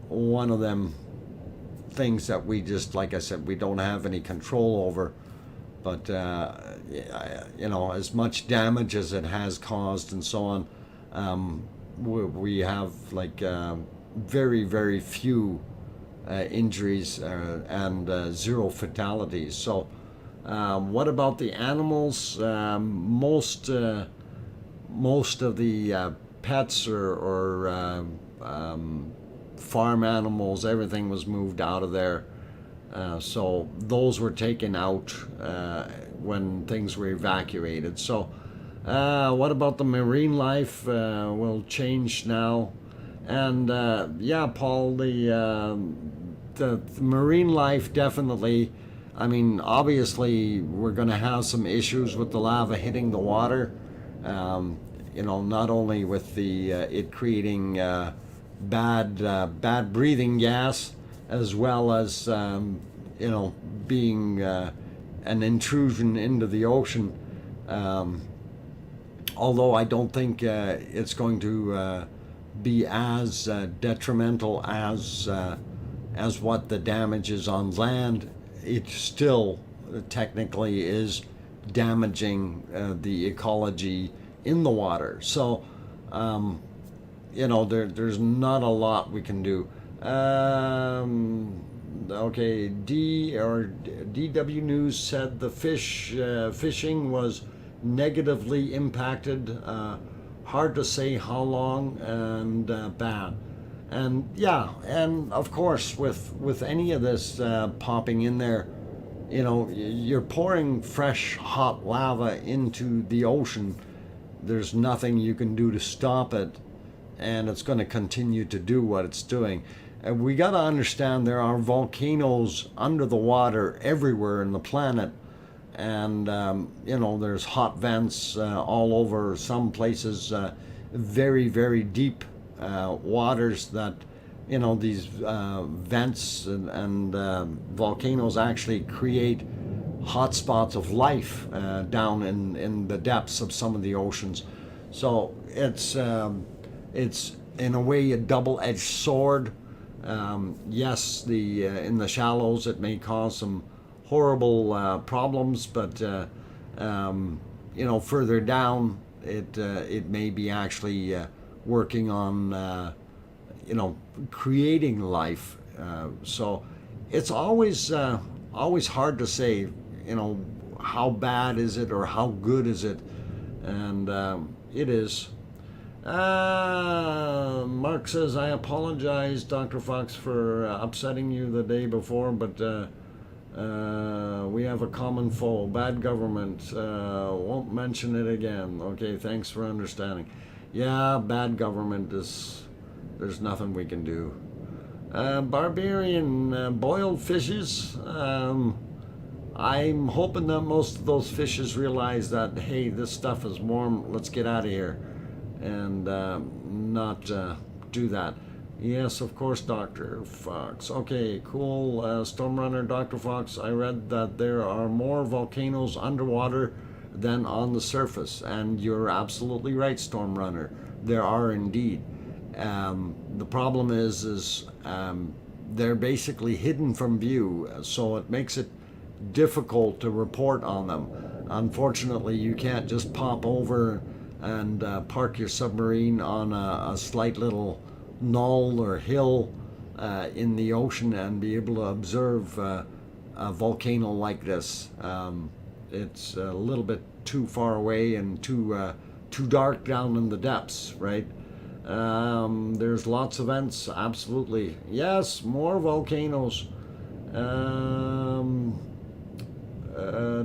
one of them things that we just, like I said, we don't have any control over. But you know, as much damage as it has caused and so on, we have like very, very few injuries and zero fatalities. So what about the animals? Most of the pets or farm animals, everything was moved out of there. So those were taken out when things were evacuated. So what about the marine life? Will change now. And yeah, Paul, the marine life definitely. I mean, obviously, we're going to have some issues with the lava hitting the water. You know, not only with the it creating bad breathing gas, as well as you know, being an intrusion into the ocean. Although I don't think it's going to be as detrimental as what the damage is on land, it still technically is damaging the ecology in the water. So, you know, there's not a lot we can do. Okay, DW News said the fishing was negatively impacted. hard to say how long, and bad. And yeah, and of course with any of this popping in there, you know, you're pouring fresh hot lava into the ocean. There's nothing you can do to stop it, and it's going to continue to do what it's doing. And we got to understand there are volcanoes under the water everywhere in the planet, and you know, there's hot vents all over. Some places very, very deep waters that, you know, these vents and volcanoes actually create hotspots of life down in the depths of some of the oceans. So it's in a way a double-edged sword. Yes, in the shallows it may cause some horrible problems, but you know, further down it may be actually working on you know, creating life. So it's always hard to say, you know, how bad is it or how good is it, and it is. Mark says, I apologize, Dr. Fox, for upsetting you the day before, but we have a common foe, bad government. Won't mention it again. Okay, thanks for understanding. Yeah, bad government is, there's nothing we can do. Barbarian, boiled fishes. I'm hoping that most of those fishes realize that, hey, this stuff is warm, let's get out of here, and not do that. Yes, of course, Dr. Fox. Okay, cool. Stormrunner, Dr. Fox, I read that there are more volcanoes underwater than on the surface, and you're absolutely right, Stormrunner. There are indeed. The problem is they're basically hidden from view, so it makes it difficult to report on them. Unfortunately, you can't just pop over and park your submarine on a slight little knoll or hill in the ocean and be able to observe a volcano like this. It's a little bit too far away and too dark down in the depths, right? There's lots of vents, absolutely. Yes, more volcanoes.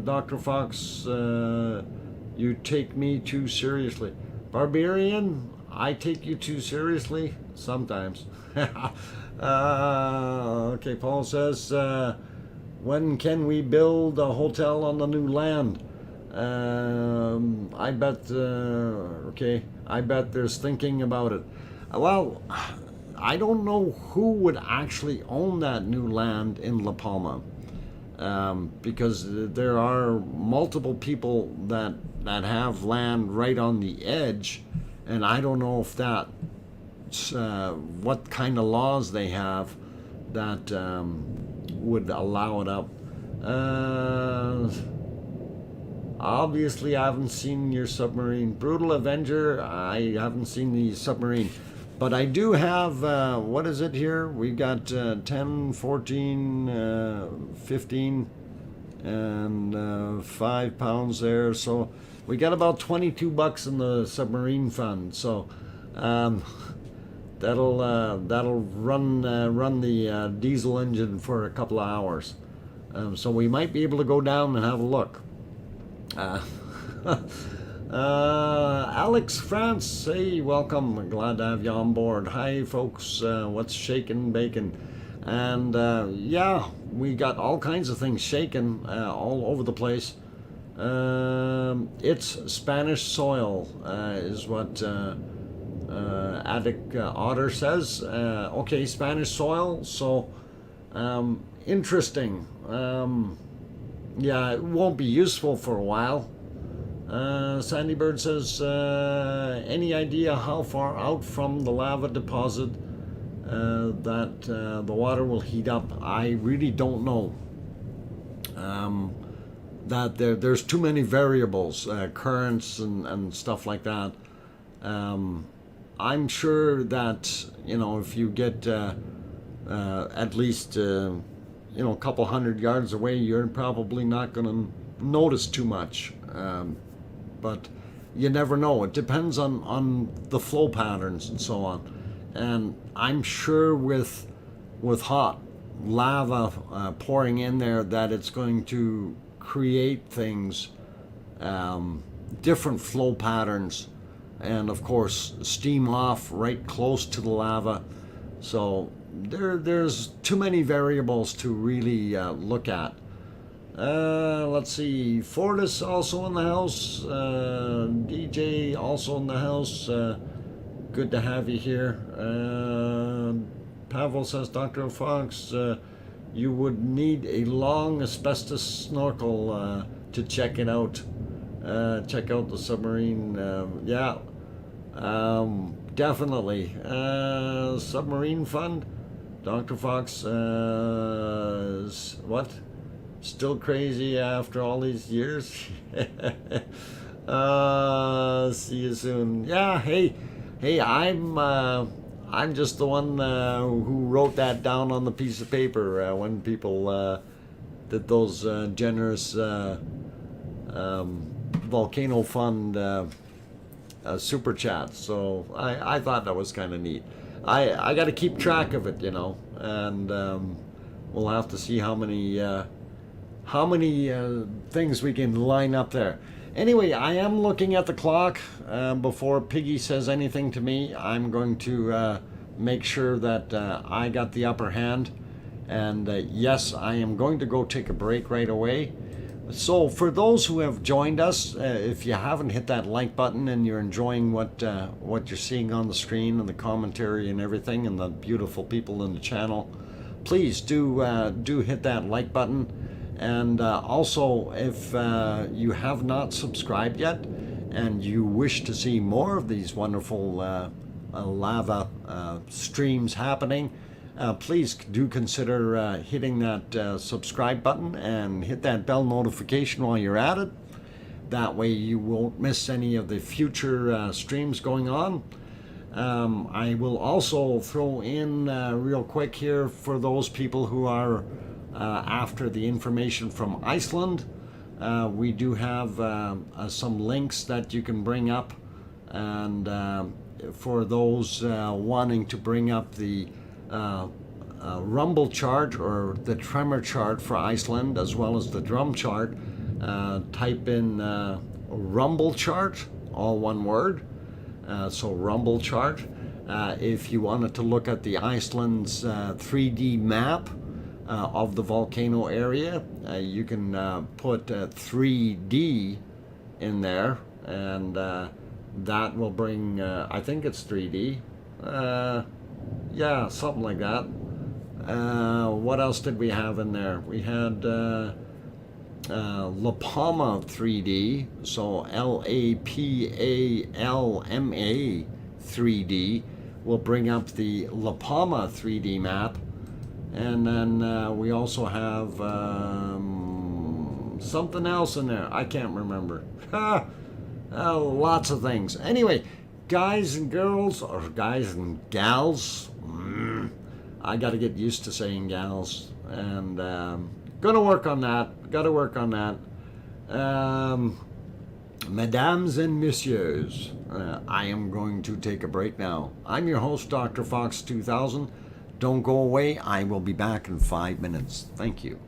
Dr. Fox, you take me too seriously. Barbarian, I take you too seriously? Sometimes. Okay, Paul says, when can we build a hotel on the new land? I bet, okay, I bet there's thinking about it. Well, I don't know who would actually own that new land in La Palma, because there are multiple people that have land right on the edge, and I don't know if that what kind of laws they have that would allow it up. Obviously, I haven't seen your submarine. Brutal Avenger, I haven't seen the submarine. But I do have, what is it here? We've got 10, 14, 15, and 5 pounds there. So we got about $22 in the submarine fund. So that'll run the diesel engine for a couple of hours. So we might be able to go down and have a look. Alex France, hey, welcome. Glad to have you on board. Hi, folks. What's shaking bacon? And yeah, we got all kinds of things shaking all over the place. It's Spanish soil, is what Attic Otter says. Okay, Spanish soil. So interesting. Yeah, it won't be useful for a while. Sandy Bird says, any idea how far out from the lava deposit that the water will heat up? I really don't know. That there's too many variables, currents and stuff like that. I'm sure that, you know, if you get at least you know, a couple 100 yards away, you're probably not going to notice too much. But you never know. It depends on the flow patterns and so on. And I'm sure with hot lava pouring in there that it's going to create things, different flow patterns, and of course steam off right close to the lava. So there's too many variables to really look at. Let's see, Fortis also in the house, DJ also in the house. Good to have you here. Pavel says, Dr. Fox, you would need a long asbestos snorkel to check it out. Check out the submarine. Yeah, definitely. Submarine fund. Dr. Fox, what? Still crazy after all these years? See you soon. Yeah, hey, I'm just the one who wrote that down on the piece of paper when people did those generous Volcano Fund super chats. So I thought that was kind of neat. I got to keep track of it, you know, and we'll have to see how many things we can line up there. Anyway, I am looking at the clock. Before Piggy says anything to me, I'm going to make sure that I got the upper hand. And yes, I am going to go take a break right away. So for those who have joined us, if you haven't hit that like button and you're enjoying what you're seeing on the screen and the commentary and everything and the beautiful people in the channel, please do hit that like button. And also, if you have not subscribed yet and you wish to see more of these wonderful lava streams happening, please do consider hitting that subscribe button and hit that bell notification while you're at it. That way you won't miss any of the future streams going on. I will also throw in real quick here for those people who are after the information from Iceland. We do have some links that you can bring up, and for those wanting to bring up the rumble chart or the tremor chart for Iceland as well as the drum chart, type in rumble chart, all one word, so rumble chart. If you wanted to look at the Iceland's 3D map of the volcano area, you can put 3D in there, and that will bring, I think it's 3D, yeah, something like that. What else did we have in there? We had La Palma 3D, so LAPALMA 3D will bring up the La Palma 3D map. And then we also have something else in there. I can't remember. Lots of things. Anyway, guys and girls, or guys and gals, I got to get used to saying gals. And gonna work on that. Got to work on that. Mesdames and messieurs, I am going to take a break now. I'm your host, DrFox2000. Don't go away. I will be back in 5 minutes. Thank you.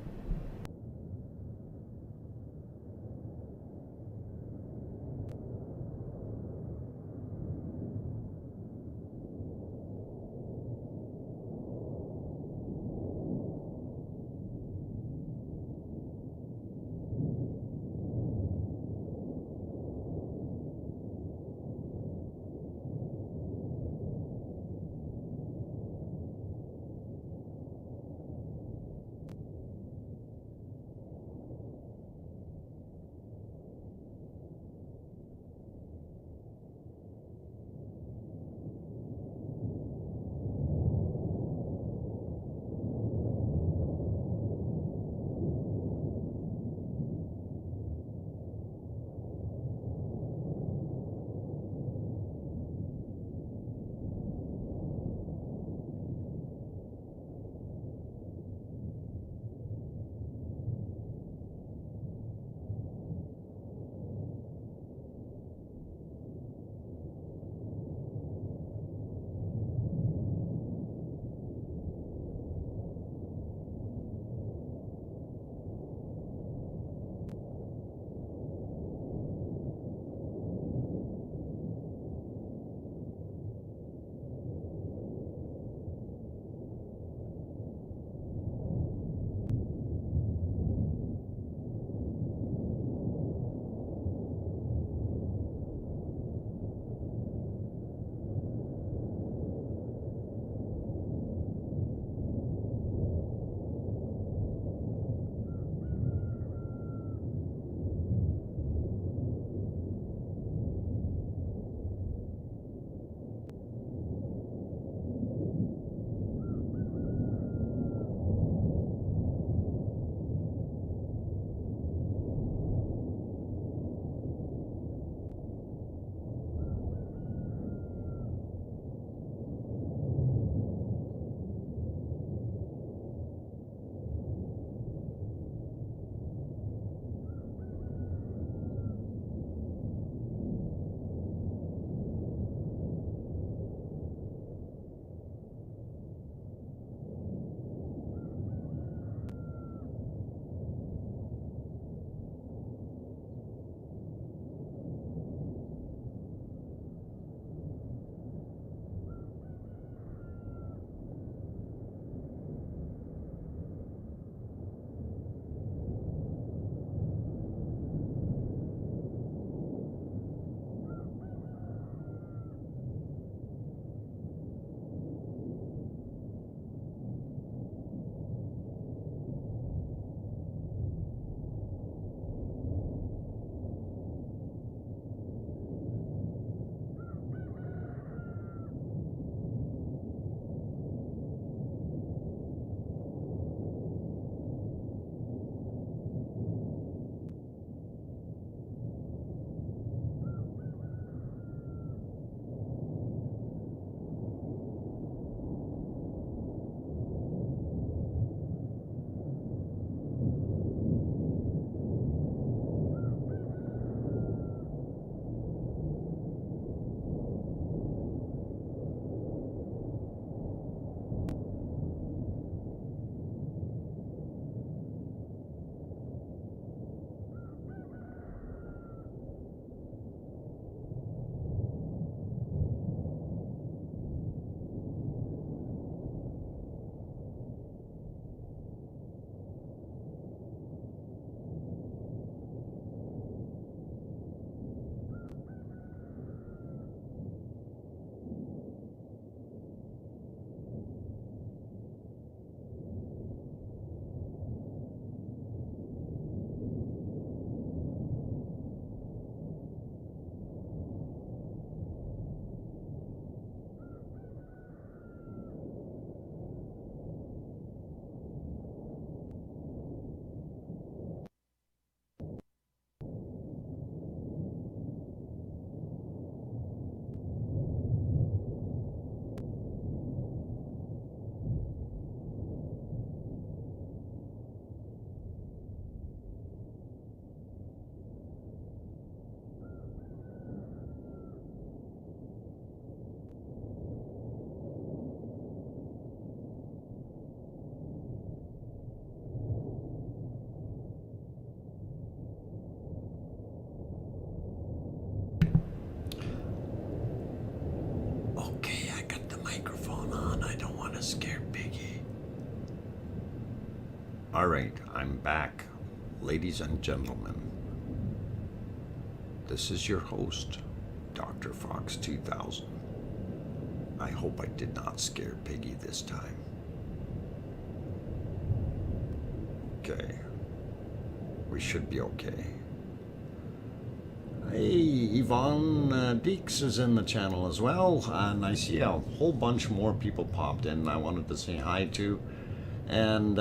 a scared piggy. Alright, I'm back, ladies and gentlemen. This is your host, DrFox2000. I hope I did not scare Piggy this time. Okay. We should be okay. Hey, Yvonne Deeks is in the channel as well, and I see a whole bunch more people popped in I wanted to say hi to. And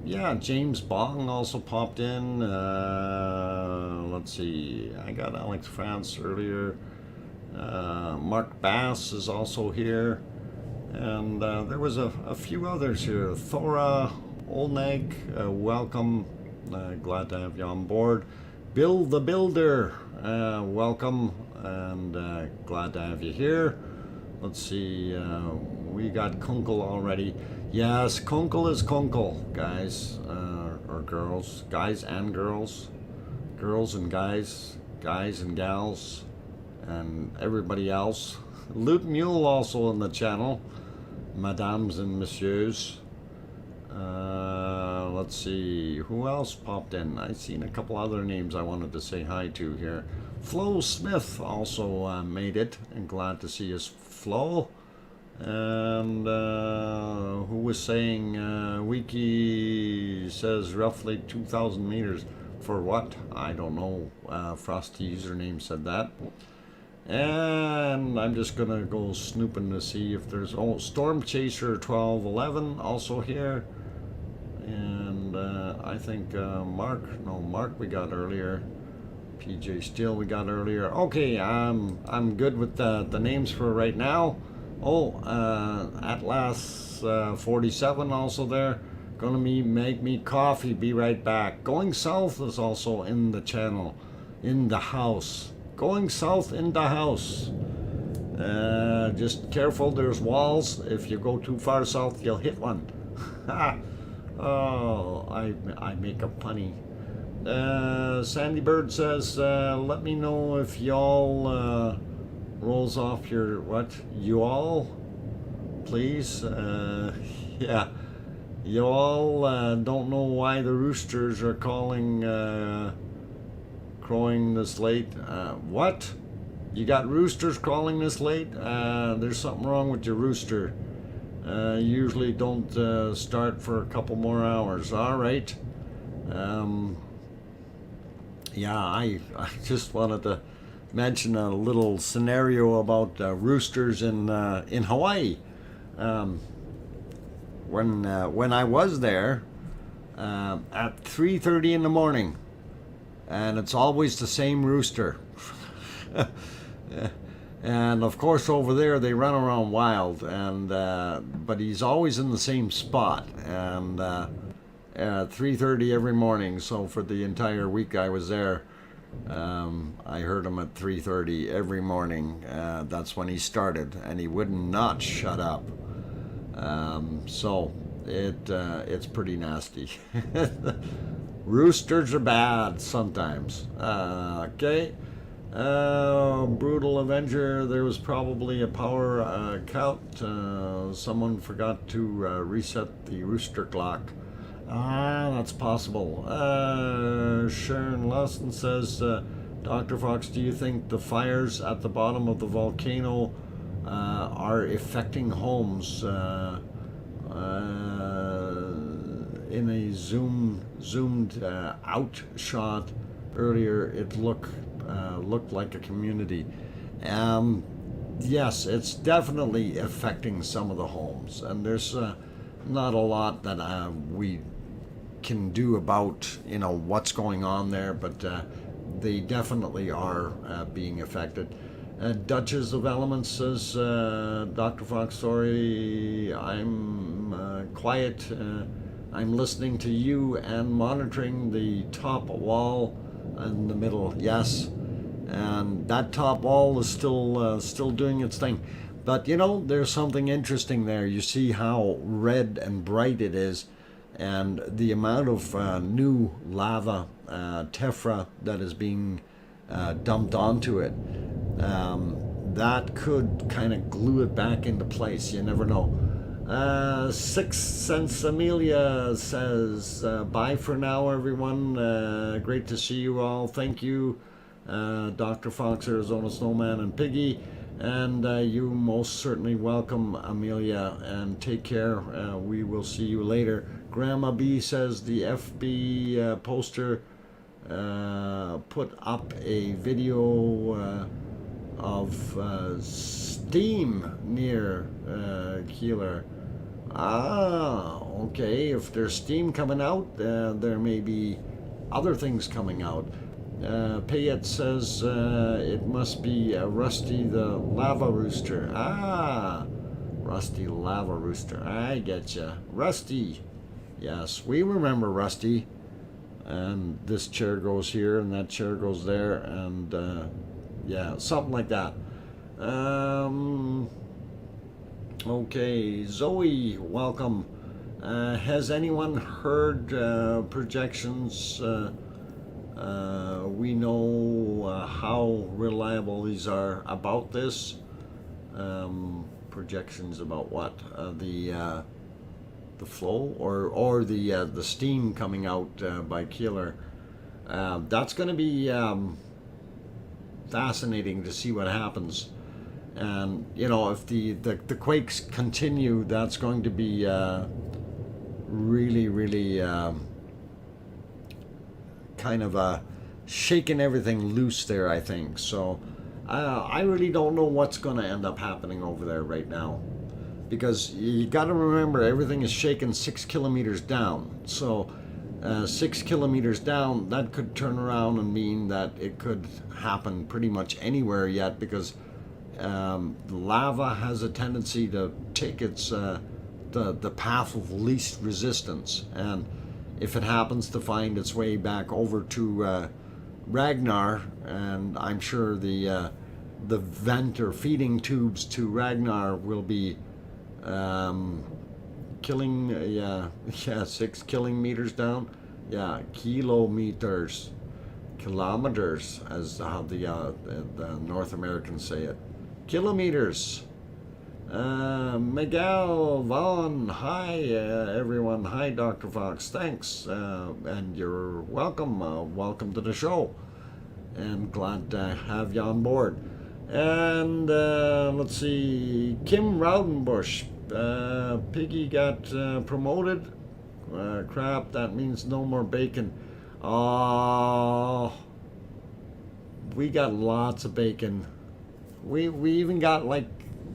yeah, James Bong also popped in. Let's see, I got Alex France earlier. Mark Bass is also here. And there was a few others here. Thora Olneg, welcome. Glad to have you on board. Bill the Builder, welcome, and glad to have you here. Let's see, we got Kunkel already. Yes, Kunkel is Kunkel, guys, or girls, guys and girls, girls and guys, guys and gals, and everybody else. Loot Mule also in the channel, madames and messieurs. Let's see, who else popped in? I've seen a couple other names I wanted to say hi to here. Flo Smith also made it, and glad to see us, Flo. And who was saying Wiki says roughly 2,000 meters. For what? I don't know. Frosty username said that. And I'm just gonna go snooping to see if there's Storm Chaser 1211 also here. And I think Mark we got earlier. PJ Steele we got earlier. Okay, I'm good with the names for right now. Oh, Atlas 47 also there. Gonna make me coffee. Be right back. Going South is also in the channel, in the house. Going South in the house. Just careful. There's walls. If you go too far south, you'll hit one. Oh, I make a punny. Sandy Bird says, let me know if y'all rolls off your, what? You all? Please? Yeah. You all don't know why the roosters are crowing this late. What? You got roosters crawling this late? There's something wrong with your rooster. Usually don't start for a couple more hours. All right. Yeah, I just wanted to mention a little scenario about roosters in Hawaii. When I was there at 3:30 in the morning, and it's always the same rooster. And of course over there they run around wild, and but he's always in the same spot, and at 3:30 every morning. So for the entire week I was there, I heard him at 3:30 every morning. That's when he started, and he would not shut up. So it's pretty nasty. Roosters are bad sometimes. Okay. Brutal Avenger, there was probably a power cut. Someone forgot to reset the rooster clock. That's possible. Sharon Lawson says, Dr. Fox, do you think the fires at the bottom of the volcano are affecting homes? In a zoomed out shot earlier, it looked like a community. Yes, it's definitely affecting some of the homes, and there's not a lot that we can do about what's going on there, but they definitely are being affected. Duchess of Elements says, Dr. Fox, sorry, I'm quiet. I'm listening to you and monitoring the top wall in the middle. Yes, and that top wall is still doing its thing. But there's something interesting there. You see how red and bright it is, and the amount of new lava, tephra, that is being dumped onto it. That could kind of glue it back into place. You never know. Sixth Sense Amelia says, bye for now, everyone. Great to see you all. Thank you, Dr. Fox, Arizona Snowman, and Piggy. And you most certainly welcome, Amelia, and take care. We will see you later. Grandma B says the FB poster put up a video of steam near Keeler. Ah, okay. If there's steam coming out, there may be other things coming out. Payette says it must be Rusty the lava rooster. Ah, Rusty lava rooster. I getcha. Rusty. Yes, we remember Rusty. And this chair goes here and that chair goes there, and yeah, something like that. Okay, Zoe, welcome. Has anyone heard projections? We know how reliable these are about this. Projections about what? The flow or the steam coming out by Keeler. That's going to be fascinating to see what happens. And you know, if the quakes continue, that's going to be really kind of shaking everything loose there, I think. So I really don't know what's going to end up happening over there right now, because you got to remember everything is shaken 6 kilometers down. So 6 kilometers down, that could turn around and mean that it could happen pretty much anywhere yet, because lava has a tendency to take its the path of least resistance, and if it happens to find its way back over to Ragnar, and I'm sure the vent or feeding tubes to Ragnar will be killing 6 killing meters down, kilometers, as how the North Americans say it. Kilometers. Miguel Vaughn, hi everyone. Hi Dr. Fox, thanks, and you're welcome. Welcome to the show, and glad to have you on board. And let's see, Kim Raudenbush, Piggy got promoted. Crap, that means no more bacon. Oh, we got lots of bacon. We even got like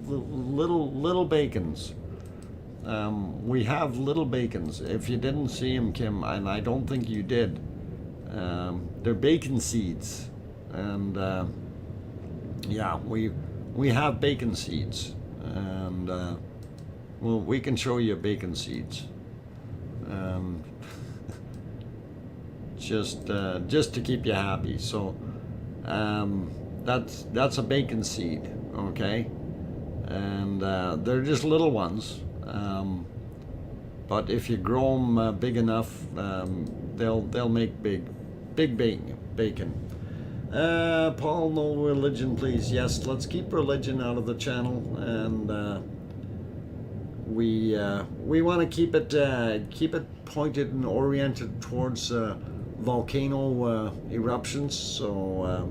little bacons. We have little bacons. If you didn't see them, Kim, and I don't think you did, they're bacon seeds, and yeah, we have bacon seeds, and well, we can show you bacon seeds, just to keep you happy. So that's a bacon seed, okay, and they're just little ones, but if you grow them big enough, they'll make big bacon. Paul, no religion, please. Yes, let's keep religion out of the channel, and we want to keep it pointed and oriented towards volcano eruptions. So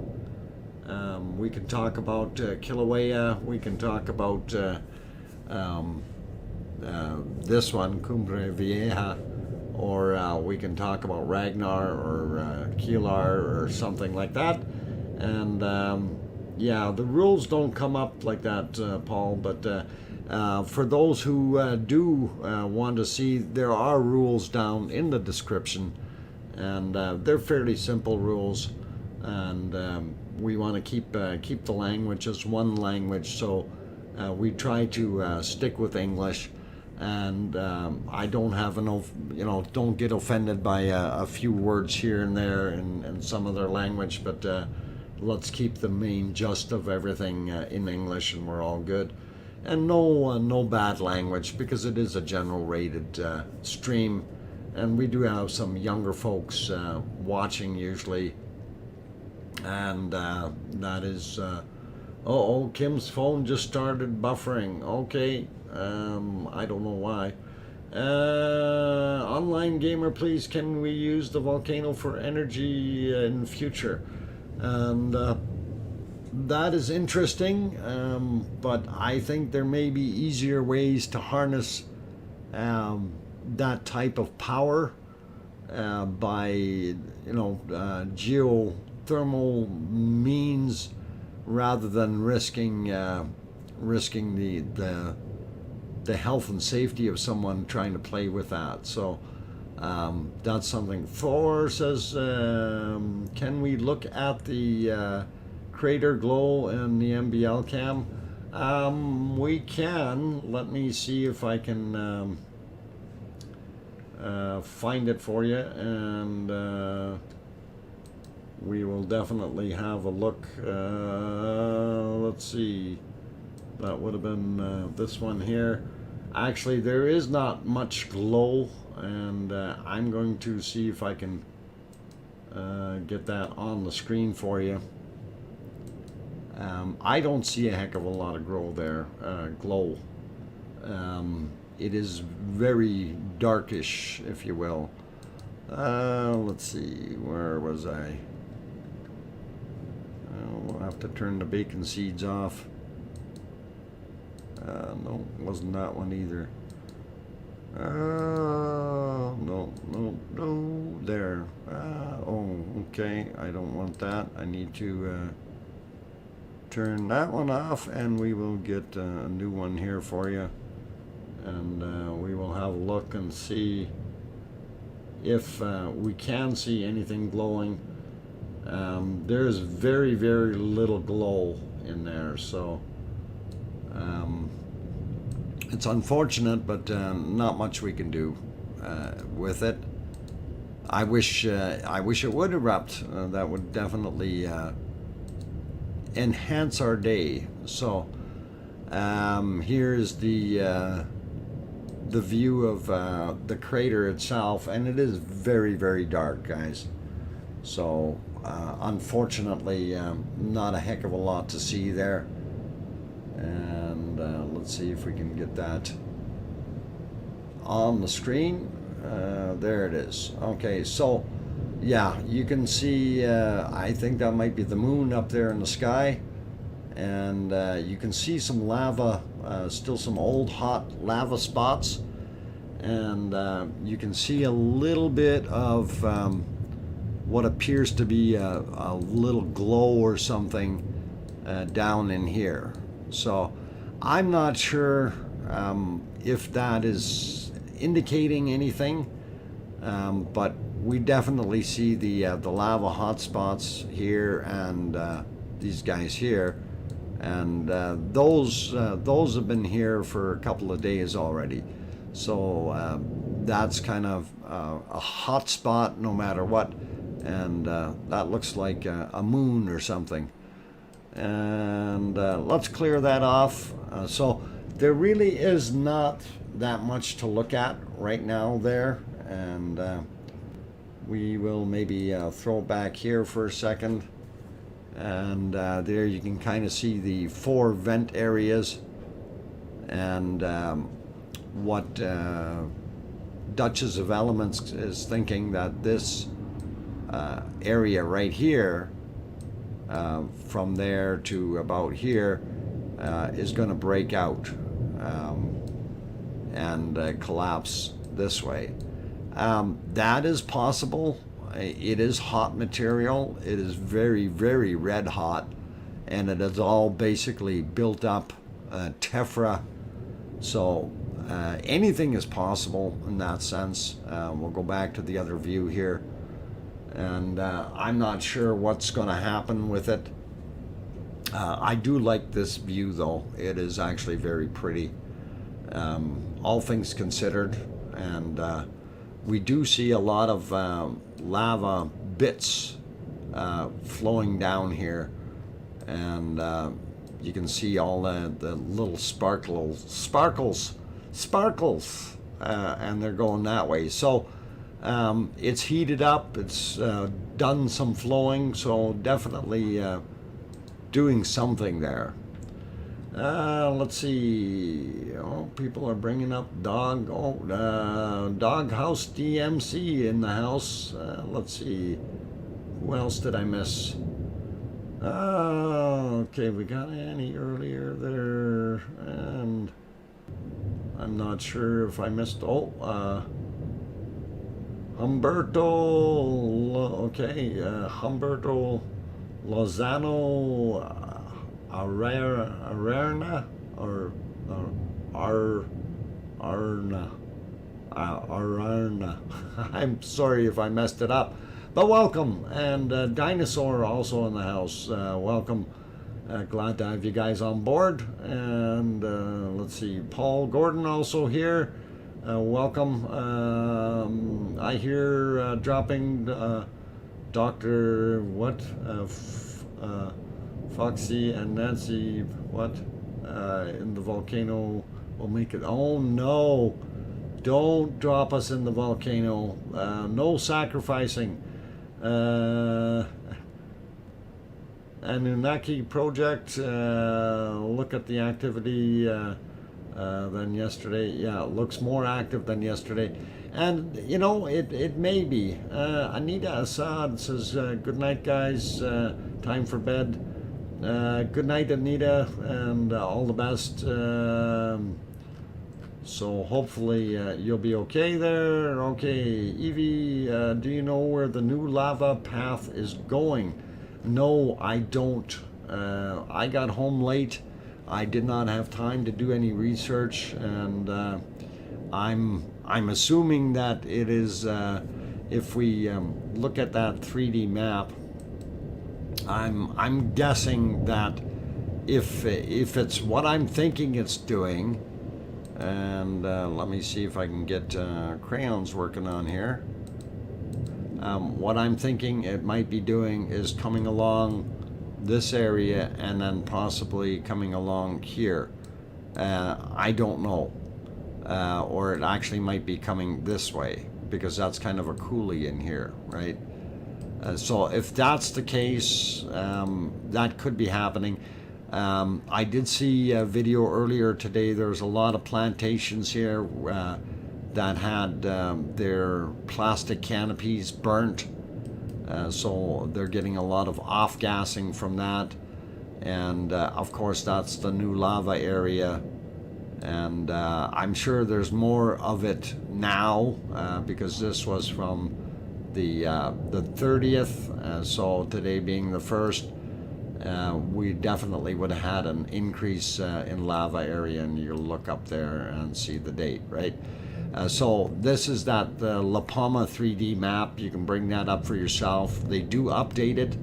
we can talk about Kilauea. We can talk about this one, Cumbre Vieja, or we can talk about Ragnar or Keelar or something like that. And yeah, the rules don't come up like that, Paul, but for those who do want to see, there are rules down in the description, and they're fairly simple rules, and we want to keep the language as one language, so we try to stick with English. And I don't have don't get offended by a few words here and there in some other language, but let's keep the main gist of everything in English, and we're all good. And no bad language, because it is a general rated stream, and we do have some younger folks watching usually, and that is Kim's phone just started buffering. Okay, I don't know why. Online gamer, please, can we use the volcano for energy in future? And that is interesting, but I think there may be easier ways to harness that type of power by geothermal means, rather than risking the health and safety of someone trying to play with that. So that's something. Thor says, can we look at the crater glow in the MBL cam? We can. Let me see if I can find it for you, and we will definitely have a look. Let's see. That would have been this one here. Actually, there is not much glow, and I'm going to see if I can get that on the screen for you. I don't see a heck of a lot of glow there. It is very darkish, if you will. Let's see, where was I? We'll have to turn the bacon seeds off. No, wasn't that one either. No, there. Oh, okay, I don't want that. I need to turn that one off, and we will get a new one here for you. And we will have a look and see if we can see anything glowing. There's very, very little glow in there, so it's unfortunate, but not much we can do with it. I wish it would erupt. That would definitely enhance our day. So here's the view of the crater itself, and it is very, very dark, guys. So unfortunately, not a heck of a lot to see there. And let's see if we can get that on the screen. There it is. Okay, so yeah, you can see, I think that might be the moon up there in the sky, and you can see some lava, still some old hot lava spots, and you can see a little bit of what appears to be a little glow or something down in here. So I'm not sure if that is indicating anything, but we definitely see the lava hot spots here, and these guys here, and those have been here for a couple of days already. So that's kind of a hot spot no matter what, and that looks like a moon or something. And let's clear that off. So there really is not that much to look at right now there, and we will maybe throw it back here for a second, and there you can kind of see the 4 vent areas, and what Duchess of Elements is thinking that this area right here, from there to about here, is going to break out and collapse this way. That is possible. It is hot material. It is very, very red hot, and it is all basically built up tephra. So anything is possible in that sense. We'll go back to the other view here, and I'm not sure what's going to happen with it. I do like this view, though. It is actually very pretty, all things considered, and we do see a lot of lava bits flowing down here, and you can see all the little sparkles, and they're going that way. So it's heated up, it's done some flowing, so definitely doing something there. Let's see. Oh, people are bringing up dog. Oh, dog house DMC in the house. Let's see. Who else did I miss? Okay, we got Annie earlier there, and I'm not sure if I missed. Oh, Humberto. Okay, Humberto Lozano. Arena or Arna. I'm sorry if I messed it up, but welcome. And Dinosaur also in the house. Welcome. Glad to have you guys on board. And let's see, Paul Gordon also here. Welcome. I hear dropping Dr. What? Foxy and Nancy, what? In the volcano will make it. Oh no! Don't drop us in the volcano. No sacrificing. Anunnaki project. Look at the activity than yesterday. Yeah, it looks more active than yesterday. And you know, it may be. Anita Assad says, "Good night, guys. Time for bed." Good night, Anita, and all the best. So hopefully you'll be okay there. Okay, Evie, do you know where the new lava path is going? No, I don't. I got home late. I did not have time to do any research, and I'm assuming that it is. If we look at that 3D map, I'm guessing that if it's what I'm thinking it's doing, and let me see if I can get crayons working on here. What I'm thinking it might be doing is coming along this area and then possibly coming along here. I don't know, or it actually might be coming this way because that's kind of a coulee in here, right? So if that's the case, that could be happening. I did see a video earlier today. There's a lot of plantations here that had their plastic canopies burnt. So they're getting a lot of off-gassing from that. And of course, that's the new lava area. And I'm sure there's more of it now because this was from the 30th, so today being the 1st, we definitely would have had an increase in lava area, and you'll look up there and see the date, right? So this is that La Palma 3D map. You can bring that up for yourself. They do update it.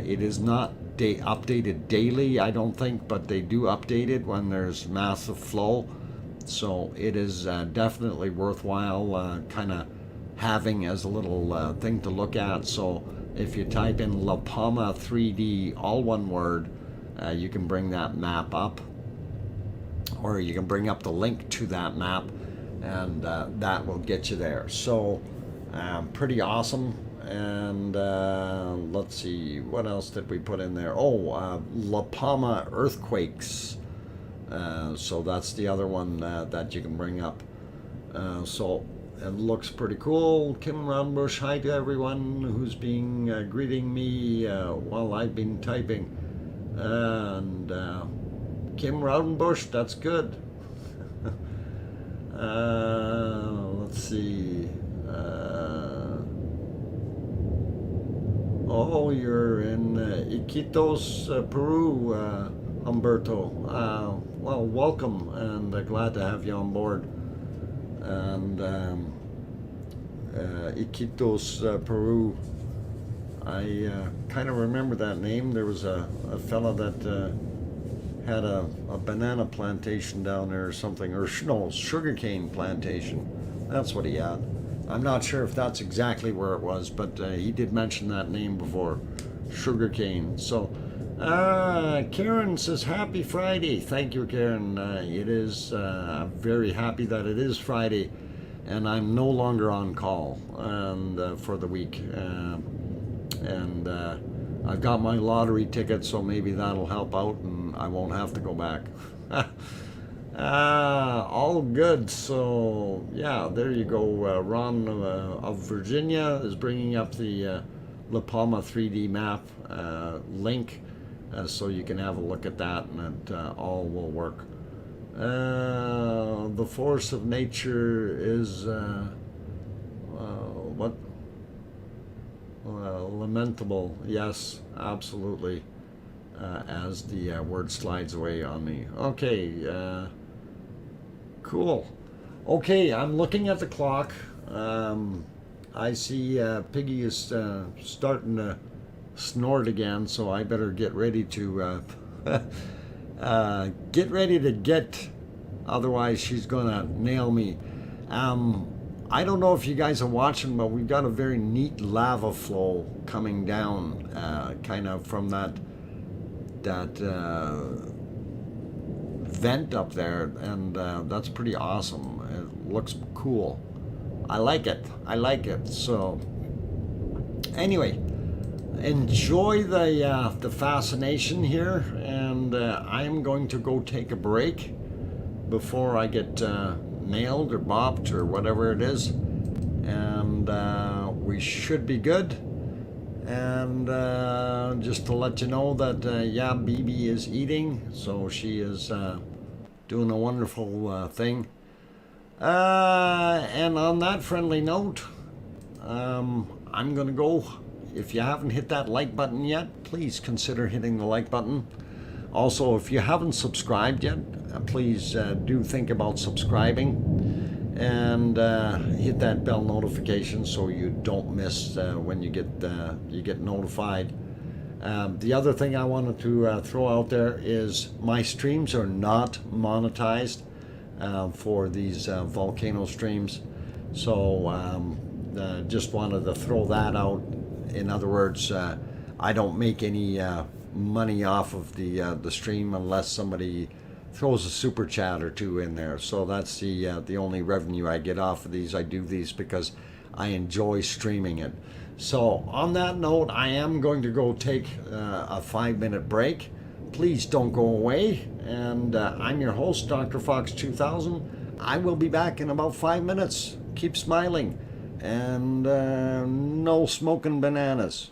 It is not updated daily, I don't think, but they do update it when there's massive flow. So it is definitely worthwhile kind of having as a little thing to look at. So if you type in La Palma 3D, all one word, you can bring that map up, or you can bring up the link to that map, and that will get you there. So pretty awesome. And let's see, what else did we put in there? Oh, La Palma earthquakes. So that's the other one that you can bring up. So it looks pretty cool. Kim Roundbush, hi to everyone who's been greeting me while I've been typing. And Kim Roundbush, that's good. Let's see. Oh, you're in Iquitos, Peru, Humberto. Well, welcome, and glad to have you on board. And Iquitos, Peru. I kind of remember that name. There was a fella that had a banana plantation down there or something, or no, sugarcane plantation. That's what he had. I'm not sure if that's exactly where it was, but he did mention that name before, sugarcane. So Karen says, happy Friday. Thank you, Karen. It is very happy that it is Friday, and I'm no longer on call and for the week. And I've got my lottery ticket, so maybe that'll help out, and I won't have to go back. All good. So yeah, there you go. Ron of Virginia is bringing up the La Palma 3D map link, so you can have a look at that, and it all will work. The force of nature is what? Lamentable. Yes, absolutely. As the word slides away on me. Okay, cool. Okay, I'm looking at the clock. I see Piggy is starting to snort again, so I better get ready to otherwise she's gonna nail me. I don't know if you guys are watching, but we've got a very neat lava flow coming down, kind of from that vent up there, and that's pretty awesome. It looks cool. I like it. So anyway, enjoy the fascination here, and I'm going to go take a break before I get nailed or bopped or whatever it is, and we should be good. And just to let you know that yeah, BB is eating, so she is doing a wonderful thing. And on that friendly note, I'm gonna go. If you haven't hit that like button yet, please consider hitting the like button. Also, if you haven't subscribed yet, please do think about subscribing, and hit that bell notification so you don't miss when you get notified. The other thing I wanted to throw out there is my streams are not monetized for these volcano streams, so just wanted to throw that out. In other words, I don't make any money off of the stream unless somebody throws a super chat or two in there. So that's the only revenue I get off of these. I do these because I enjoy streaming it. So on that note, I am going to go take a 5-minute break. Please don't go away. And I'm your host, DrFox2000. I will be back in about 5 minutes. Keep smiling, and no smoking bananas.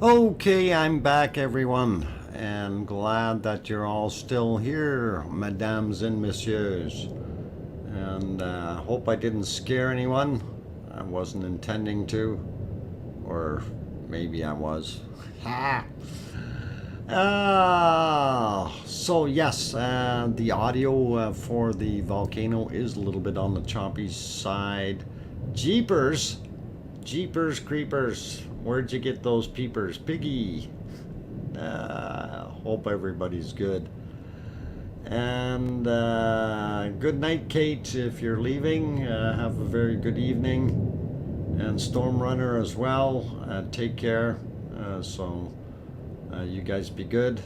Okay, I'm back, everyone, and glad that you're all still here, mesdames and messieurs. And hope I didn't scare anyone. I wasn't intending to, or maybe I was. Ha! So yes, the audio for the volcano is a little bit on the choppy side. Jeepers! Jeepers creepers! Where'd you get those peepers? Piggy! Hope everybody's good. And good night, Kate, if you're leaving. Have a very good evening. And Storm Runner as well. Take care. You guys be good.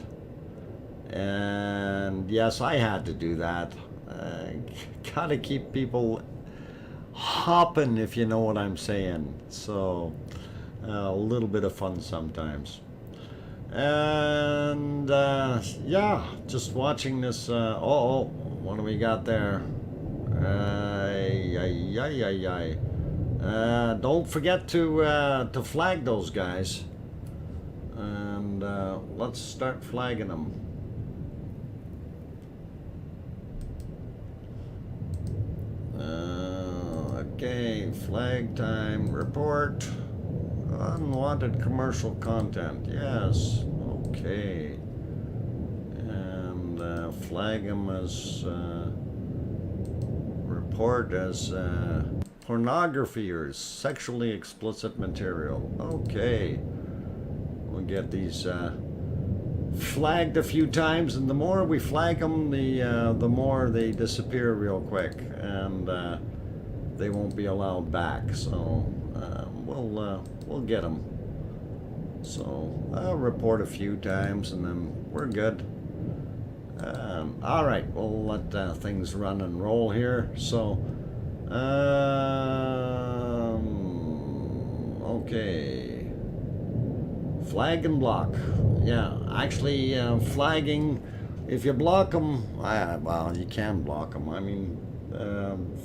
And yes, I had to do that. Gotta keep people hopping, if you know what I'm saying. So a little bit of fun sometimes. And yeah, just watching this. What do we got there? Don't forget to flag those guys. And let's start flagging them. Okay, flag time, report. Unwanted commercial content, yes, okay. And flag them as, report as pornography or sexually explicit material. Okay. We'll get these flagged a few times, and the more we flag them, the more they disappear real quick, and they won't be allowed back. So we'll get them. So I'll report a few times, and then we're good. All right, we'll let things run and roll here. So okay. Flag and block. Yeah, actually, flagging, if you block them, well, you can block them. I mean,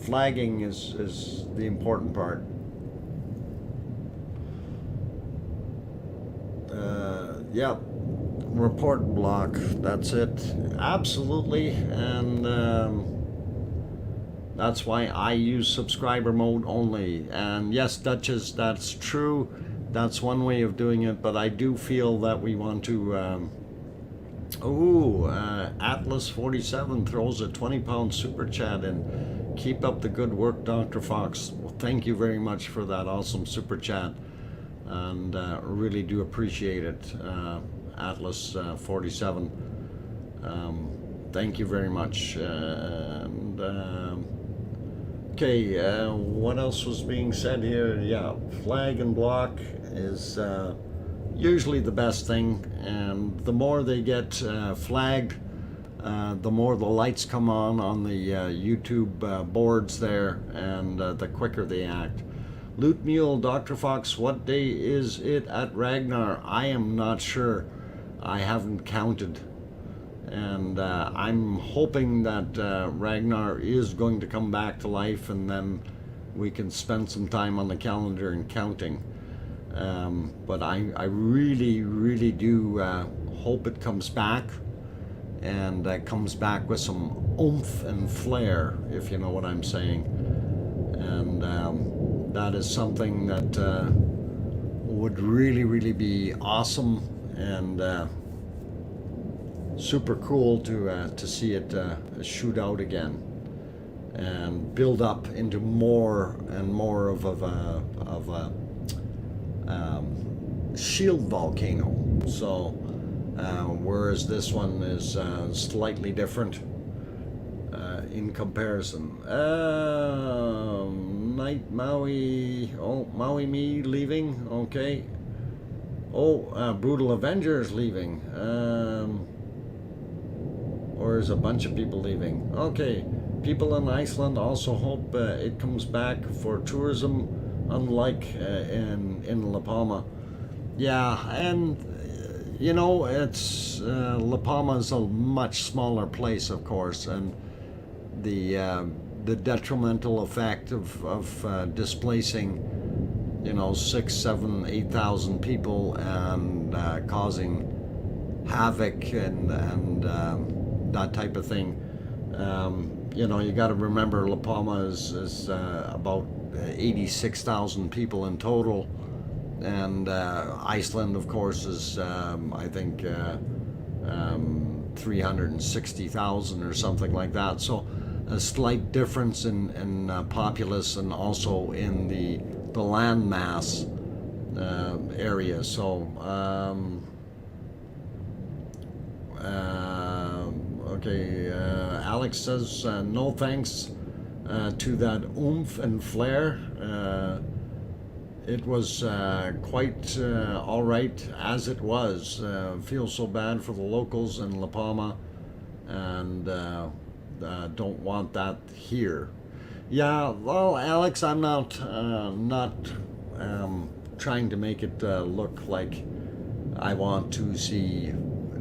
flagging is the important part. Yeah, report block, that's it. Absolutely, and that's why I use subscriber mode only. And yes, Duchess, that's true. That's one way of doing it, but I do feel that we want to. Atlas47 throws a 20-pound super chat in. Keep up the good work, Dr. Fox. Well, thank you very much for that awesome super chat, and really do appreciate it, Atlas47. Thank you very much. Okay, what else was being said here? Yeah, flag and block is usually the best thing, and the more they get flagged, the more the lights come on the YouTube boards there, and the quicker they act. Loot Mule, Dr. Fox, what day is it at Ragnar? I am not sure. I haven't counted. And I'm hoping that Ragnar is going to come back to life, and then we can spend some time on the calendar and counting. But I really, really do hope it comes back, and comes back with some oomph and flair, if you know what I'm saying. And that is something that would really, really be awesome, and super cool to see it shoot out again and build up into more and more of a shield volcano. So whereas this one is slightly different in comparison. Night Maui. Oh, Maui me leaving. Okay. Oh, Brutal Avenger is leaving. Or is a bunch of people leaving? Okay. People in Iceland also hope it comes back for tourism, unlike in La Palma. Yeah, and you know, it's La Palma is a much smaller place, of course, and the detrimental effect of displacing you know, 6, 7, 8,000 people and causing havoc and that type of thing. You know, you got to remember La Palma is about 86,000 people in total, and Iceland, of course, is I think 360,000 or something like that. So a slight difference in populace and also in the land mass area. So okay, Alex says no thanks to that oomph and flair. It was quite all right as it was. Feel so bad for the locals in La Palma, and don't want that here. Yeah, well, Alex, I'm not trying to make it look like I want to see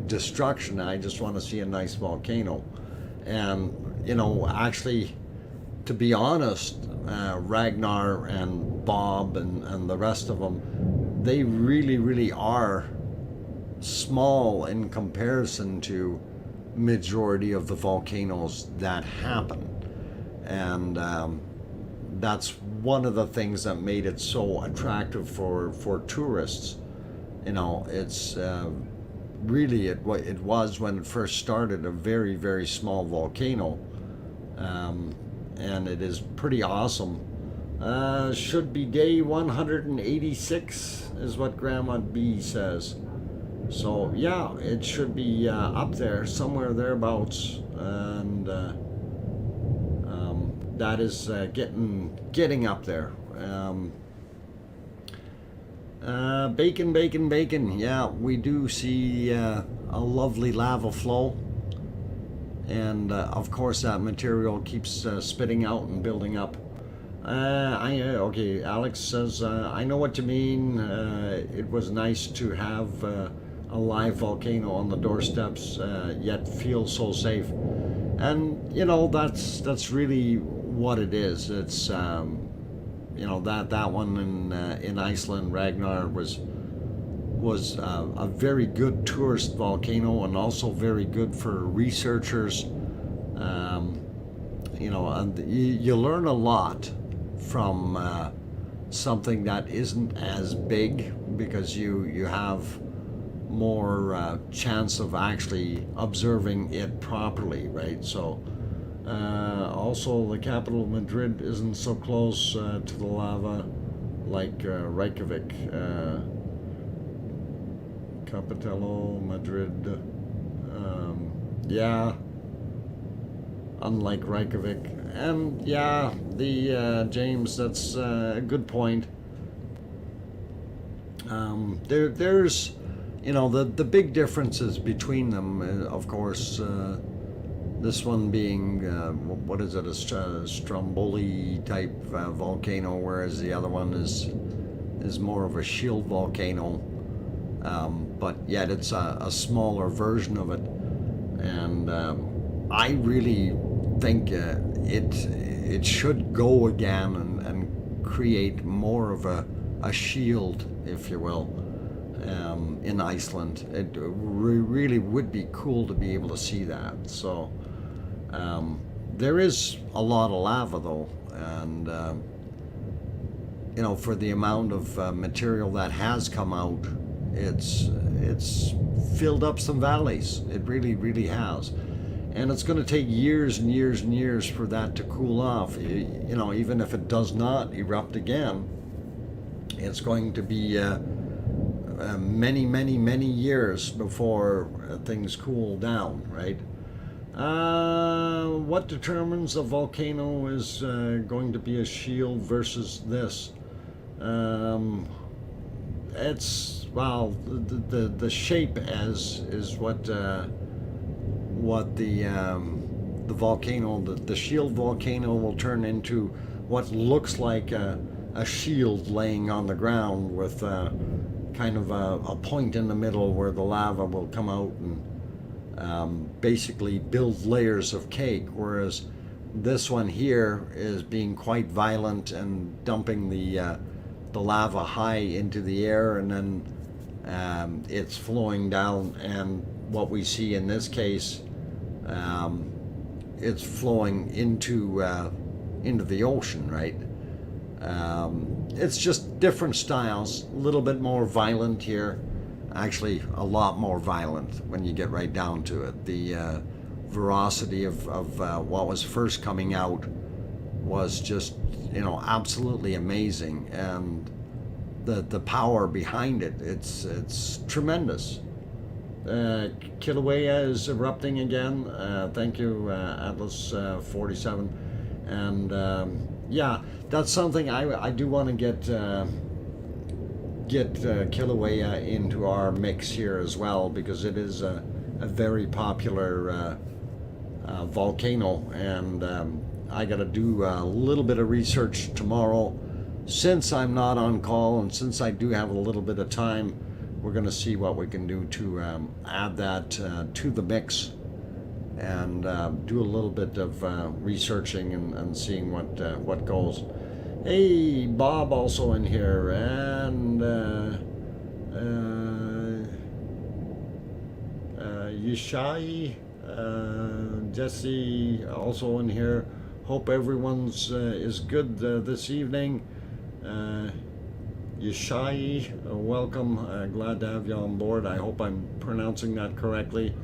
destruction. I just want to see a nice volcano. And, you know, actually, to be honest, Ragnar and Bob and the rest of them, they really are small in comparison to majority of the volcanoes that happen. And that's one of the things that made it so attractive for tourists. You know, it's really it was when it first started a very small volcano, and it is pretty awesome. Should be day 186 is what Grandma B says. So yeah, it should be up there somewhere thereabouts, and that is getting up there. Bacon. Yeah, we do see a lovely lava flow, and of course that material keeps spitting out and building up. Okay, Alex says I know what you mean. It was nice to have a live volcano on the doorsteps, yet feel so safe. And you know, that's really what it is. It's you know, that one in Iceland, Ragnar, was a very good tourist volcano, and also very good for researchers. You know, and you learn a lot from something that isn't as big, because you have more chance of actually observing it properly, right? So also the capital of Madrid isn't so close to the lava like Reykjavik. Capitello, Madrid, yeah, unlike Reykjavik. And yeah, the James, that's a good point. There's, you know, the big differences between them, of course, this one being, what is it, a Stromboli type volcano, whereas the other one is more of a shield volcano, but yet it's a smaller version of it. And I really think it should go again and create more of a shield, if you will, in Iceland. It really would be cool to be able to see that. So there is a lot of lava though, and you know, for the amount of material that has come out, it's filled up some valleys. It really has. And it's going to take years and years and years for that to cool off. You know, even if it does not erupt again, it's going to be many years before things cool down, right? What determines a volcano is going to be a shield versus this? It's, well, the shape is what the volcano, the shield volcano, will turn into what looks like a shield laying on the ground with kind of a point in the middle where the lava will come out and basically build layers of cake, whereas this one here is being quite violent and dumping the the lava high into the air, and then it's flowing down. And what we see in this case, it's flowing into the ocean, right? It's just different styles, a little bit more violent here. Actually, a lot more violent when you get right down to it. The ferocity of what was first coming out was just, absolutely amazing, and the power behind it, it's tremendous. Kilauea is erupting again. Thank you, Atlas 47, and yeah, that's something I do want to get Kilauea into our mix here as well, because it is a very popular volcano, and I got to do a little bit of research tomorrow. Since I'm not on call, and since I do have a little bit of time, we're going to see what we can do to add that to the mix, and do a little bit of researching and seeing what goes. Hey, Bob also in here, and Yishai, Jesse also in here. Hope everyone's is good this evening. Yishai, welcome. Glad to have you on board. I hope I'm pronouncing that correctly.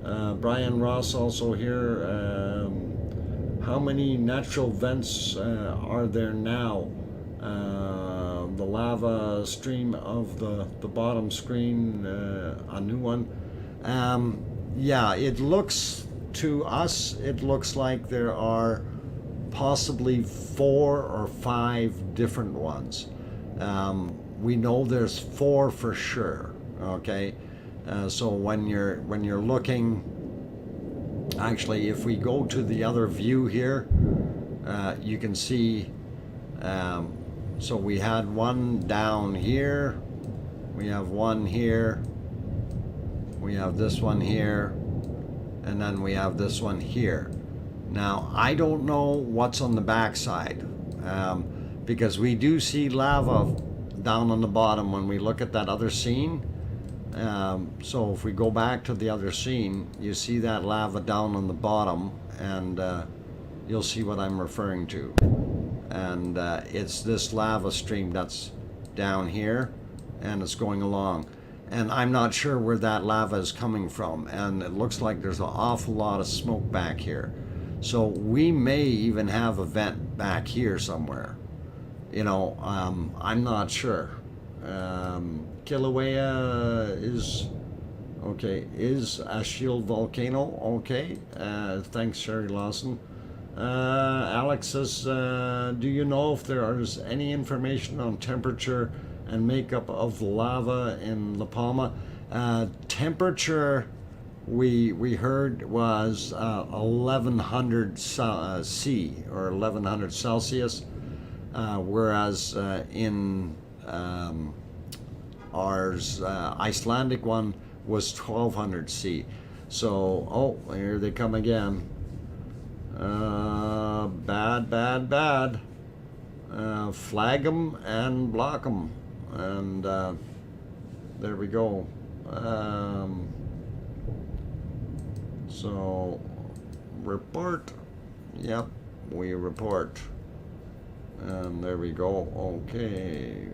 Brian Ross also here. How many natural vents are there now? The lava stream of the bottom screen, a new one. Yeah, it looks to us, it looks like there are possibly 4 or 5 different ones. We know there's 4 for sure. Okay, so when you're looking, actually, if we go to the other view here, you can see. So we had one down here. We have one here. We have this one here, and then we have this one here. Now, I don't know what's on the backside, because we do see lava down on the bottom when we look at that other scene. So if we go back to the other scene, you see that lava down on the bottom, and you'll see what I'm referring to. And it's this lava stream that's down here, and it's going along. And I'm not sure where that lava is coming from, and it looks like there's an awful lot of smoke back here. So we may even have a vent back here somewhere. I'm not sure. Kilauea is a shield volcano. Okay, thanks, Sherry Lawson. Alex says, do you know if there is any information on temperature and makeup of lava in La Palma? Temperature, we heard, was 1100 C or 1100 Celsius, whereas in ours Icelandic one was 1200 C. So, here they come again. Bad. Flag them and block them. And there we go. So, report. Yep, we report. And there we go. Okay.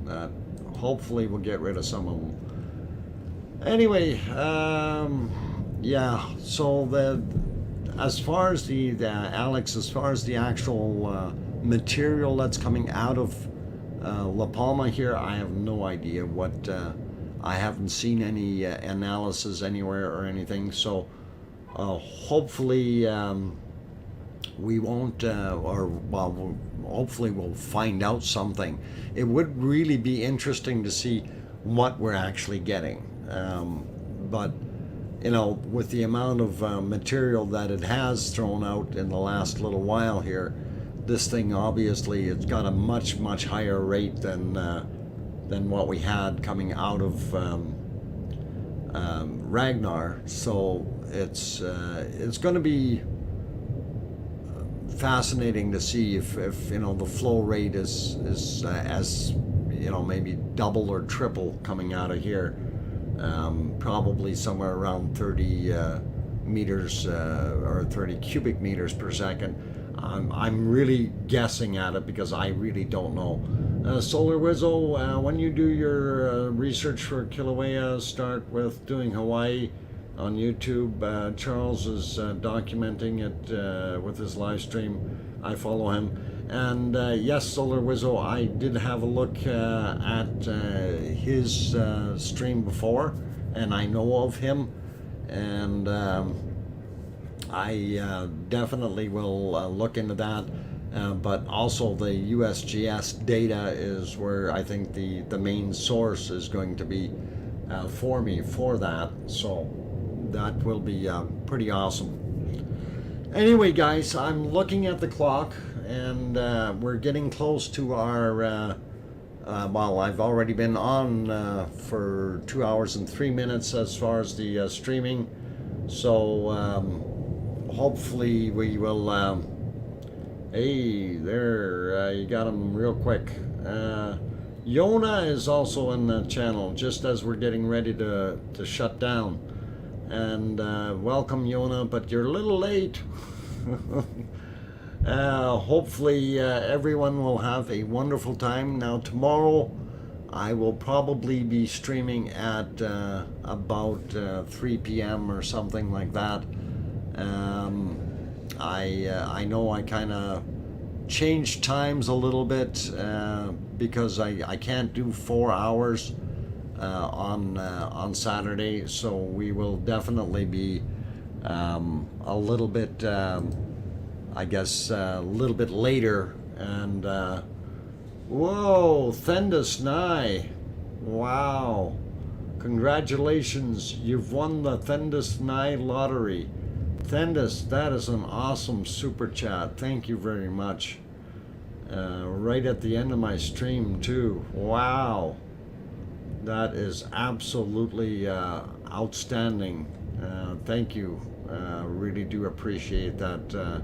That hopefully will get rid of some of them. Anyway, yeah, so as far as Alex, as far as the actual material that's coming out of La Palma here, I have no idea what, I haven't seen any analysis anywhere or anything, so hopefully we won't, hopefully we'll find out something. It would really be interesting to see what we're actually getting. But with the amount of material that it has thrown out in the last little while here, this thing obviously it's got a much higher rate than what we had coming out of Ragnar. So it's going to be fascinating to see if you know, the flow rate is as, you know, maybe double or triple coming out of here. Probably somewhere around 30 meters or 30 cubic meters per second. I'm really guessing at it because I really don't know. Solar Wizzo, when you do your research for Kilauea, start with doing Hawaii on YouTube. Charles is documenting it with his live stream. I follow him. And yes, Solar Wizzo, I did have a look at his stream before, and I know of him. And I definitely will look into that. But also the USGS data is where I think the main source is going to be for me for that. So that will be pretty awesome. Anyway, guys, I'm looking at the clock, and we're getting close to our well, I've already been on for 2 hours and 3 minutes as far as the streaming. So hopefully we will hey there, you got him real quick. Yona is also in the channel just as we're getting ready to shut down. And welcome, Yona, but you're a little late. Hopefully everyone will have a wonderful time. Now tomorrow I will probably be streaming at about 3 p.m. or something like that. I know I kind of changed times a little bit because I can't do 4 hours on Saturday, so we will definitely be a little bit I guess a little bit later. And whoa, Thendis Nye, wow, congratulations, you've won the Thendis Nye lottery. Thendis, that is an awesome super chat. Thank you very much. Right at the end of my stream too. Wow, that is absolutely outstanding. Thank you. Really do appreciate that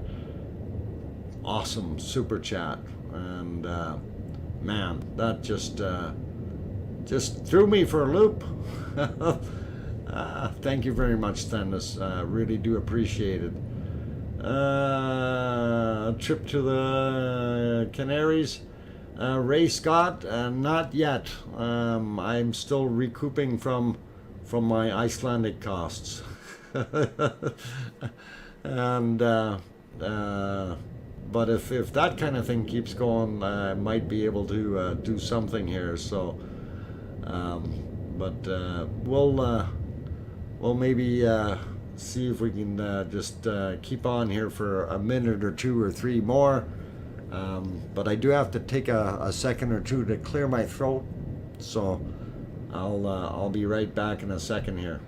awesome super chat. And man, that just threw me for a loop. Thank you very much, Thendis. Really do appreciate it. A trip to the Canaries. Ray Scott, not yet. I'm still recouping from my Icelandic costs. And but if that kind of thing keeps going, I might be able to do something here. So, but we'll maybe see if we can just keep on here for a minute or 2 or 3 more. But I do have to take a second or 2 to clear my throat. So I'll be right back in a second here.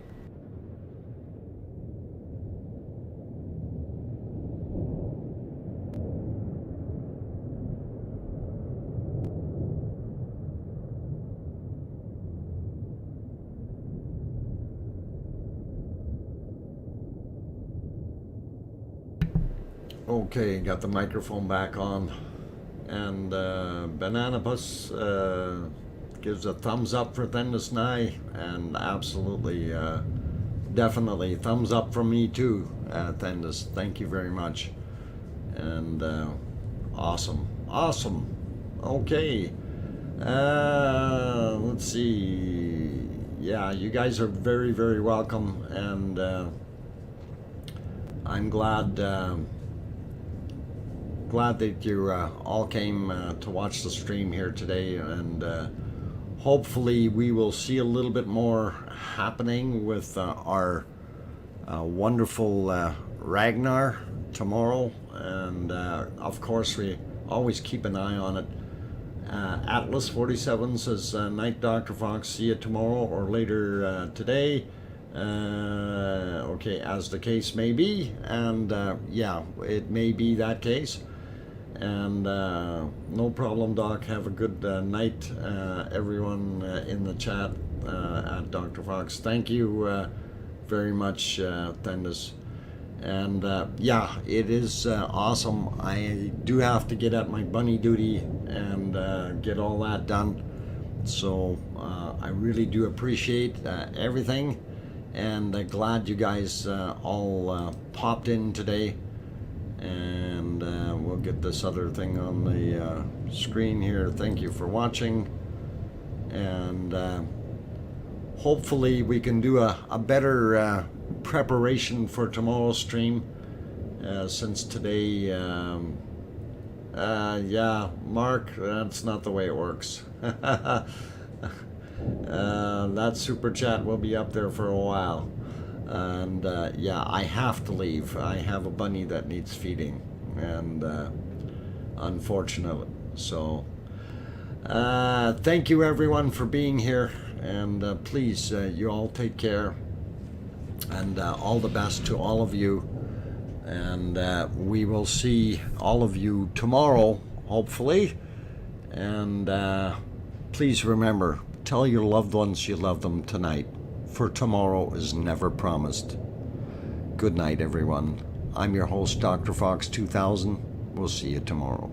Okay, got the microphone back on, and Bananapus gives a thumbs up for Thendis Nye, and absolutely, definitely thumbs up from me too, Thendis. Thank you very much, and awesome. Okay, let's see. Yeah, you guys are very, very welcome, and I'm glad that you all came to watch the stream here today, and hopefully we will see a little bit more happening with our wonderful Ragnar tomorrow. And of course we always keep an eye on it. Atlas 47 says night Dr. Fox, see you tomorrow or later today. Okay, as the case may be, and yeah, it may be that case. And no problem, Doc. Have a good night, everyone in the chat at Dr. Fox. Thank you very much, Thendis. And yeah, it is awesome. I do have to get at my bunny duty and get all that done. So I really do appreciate everything, and glad you guys all popped in today. And we'll get this other thing on the screen here. Thank you for watching, and hopefully we can do a better preparation for tomorrow's stream, since today yeah, Mark, that's not the way it works. That super chat will be up there for a while. And yeah, I have to leave. I have a bunny that needs feeding, and unfortunately. So thank you everyone for being here, and please, you all take care, and all the best to all of you. And we will see all of you tomorrow, hopefully. And please remember, tell your loved ones you love them tonight, for tomorrow is never promised. Good night, everyone. I'm your host, DrFox2000. We'll see you tomorrow.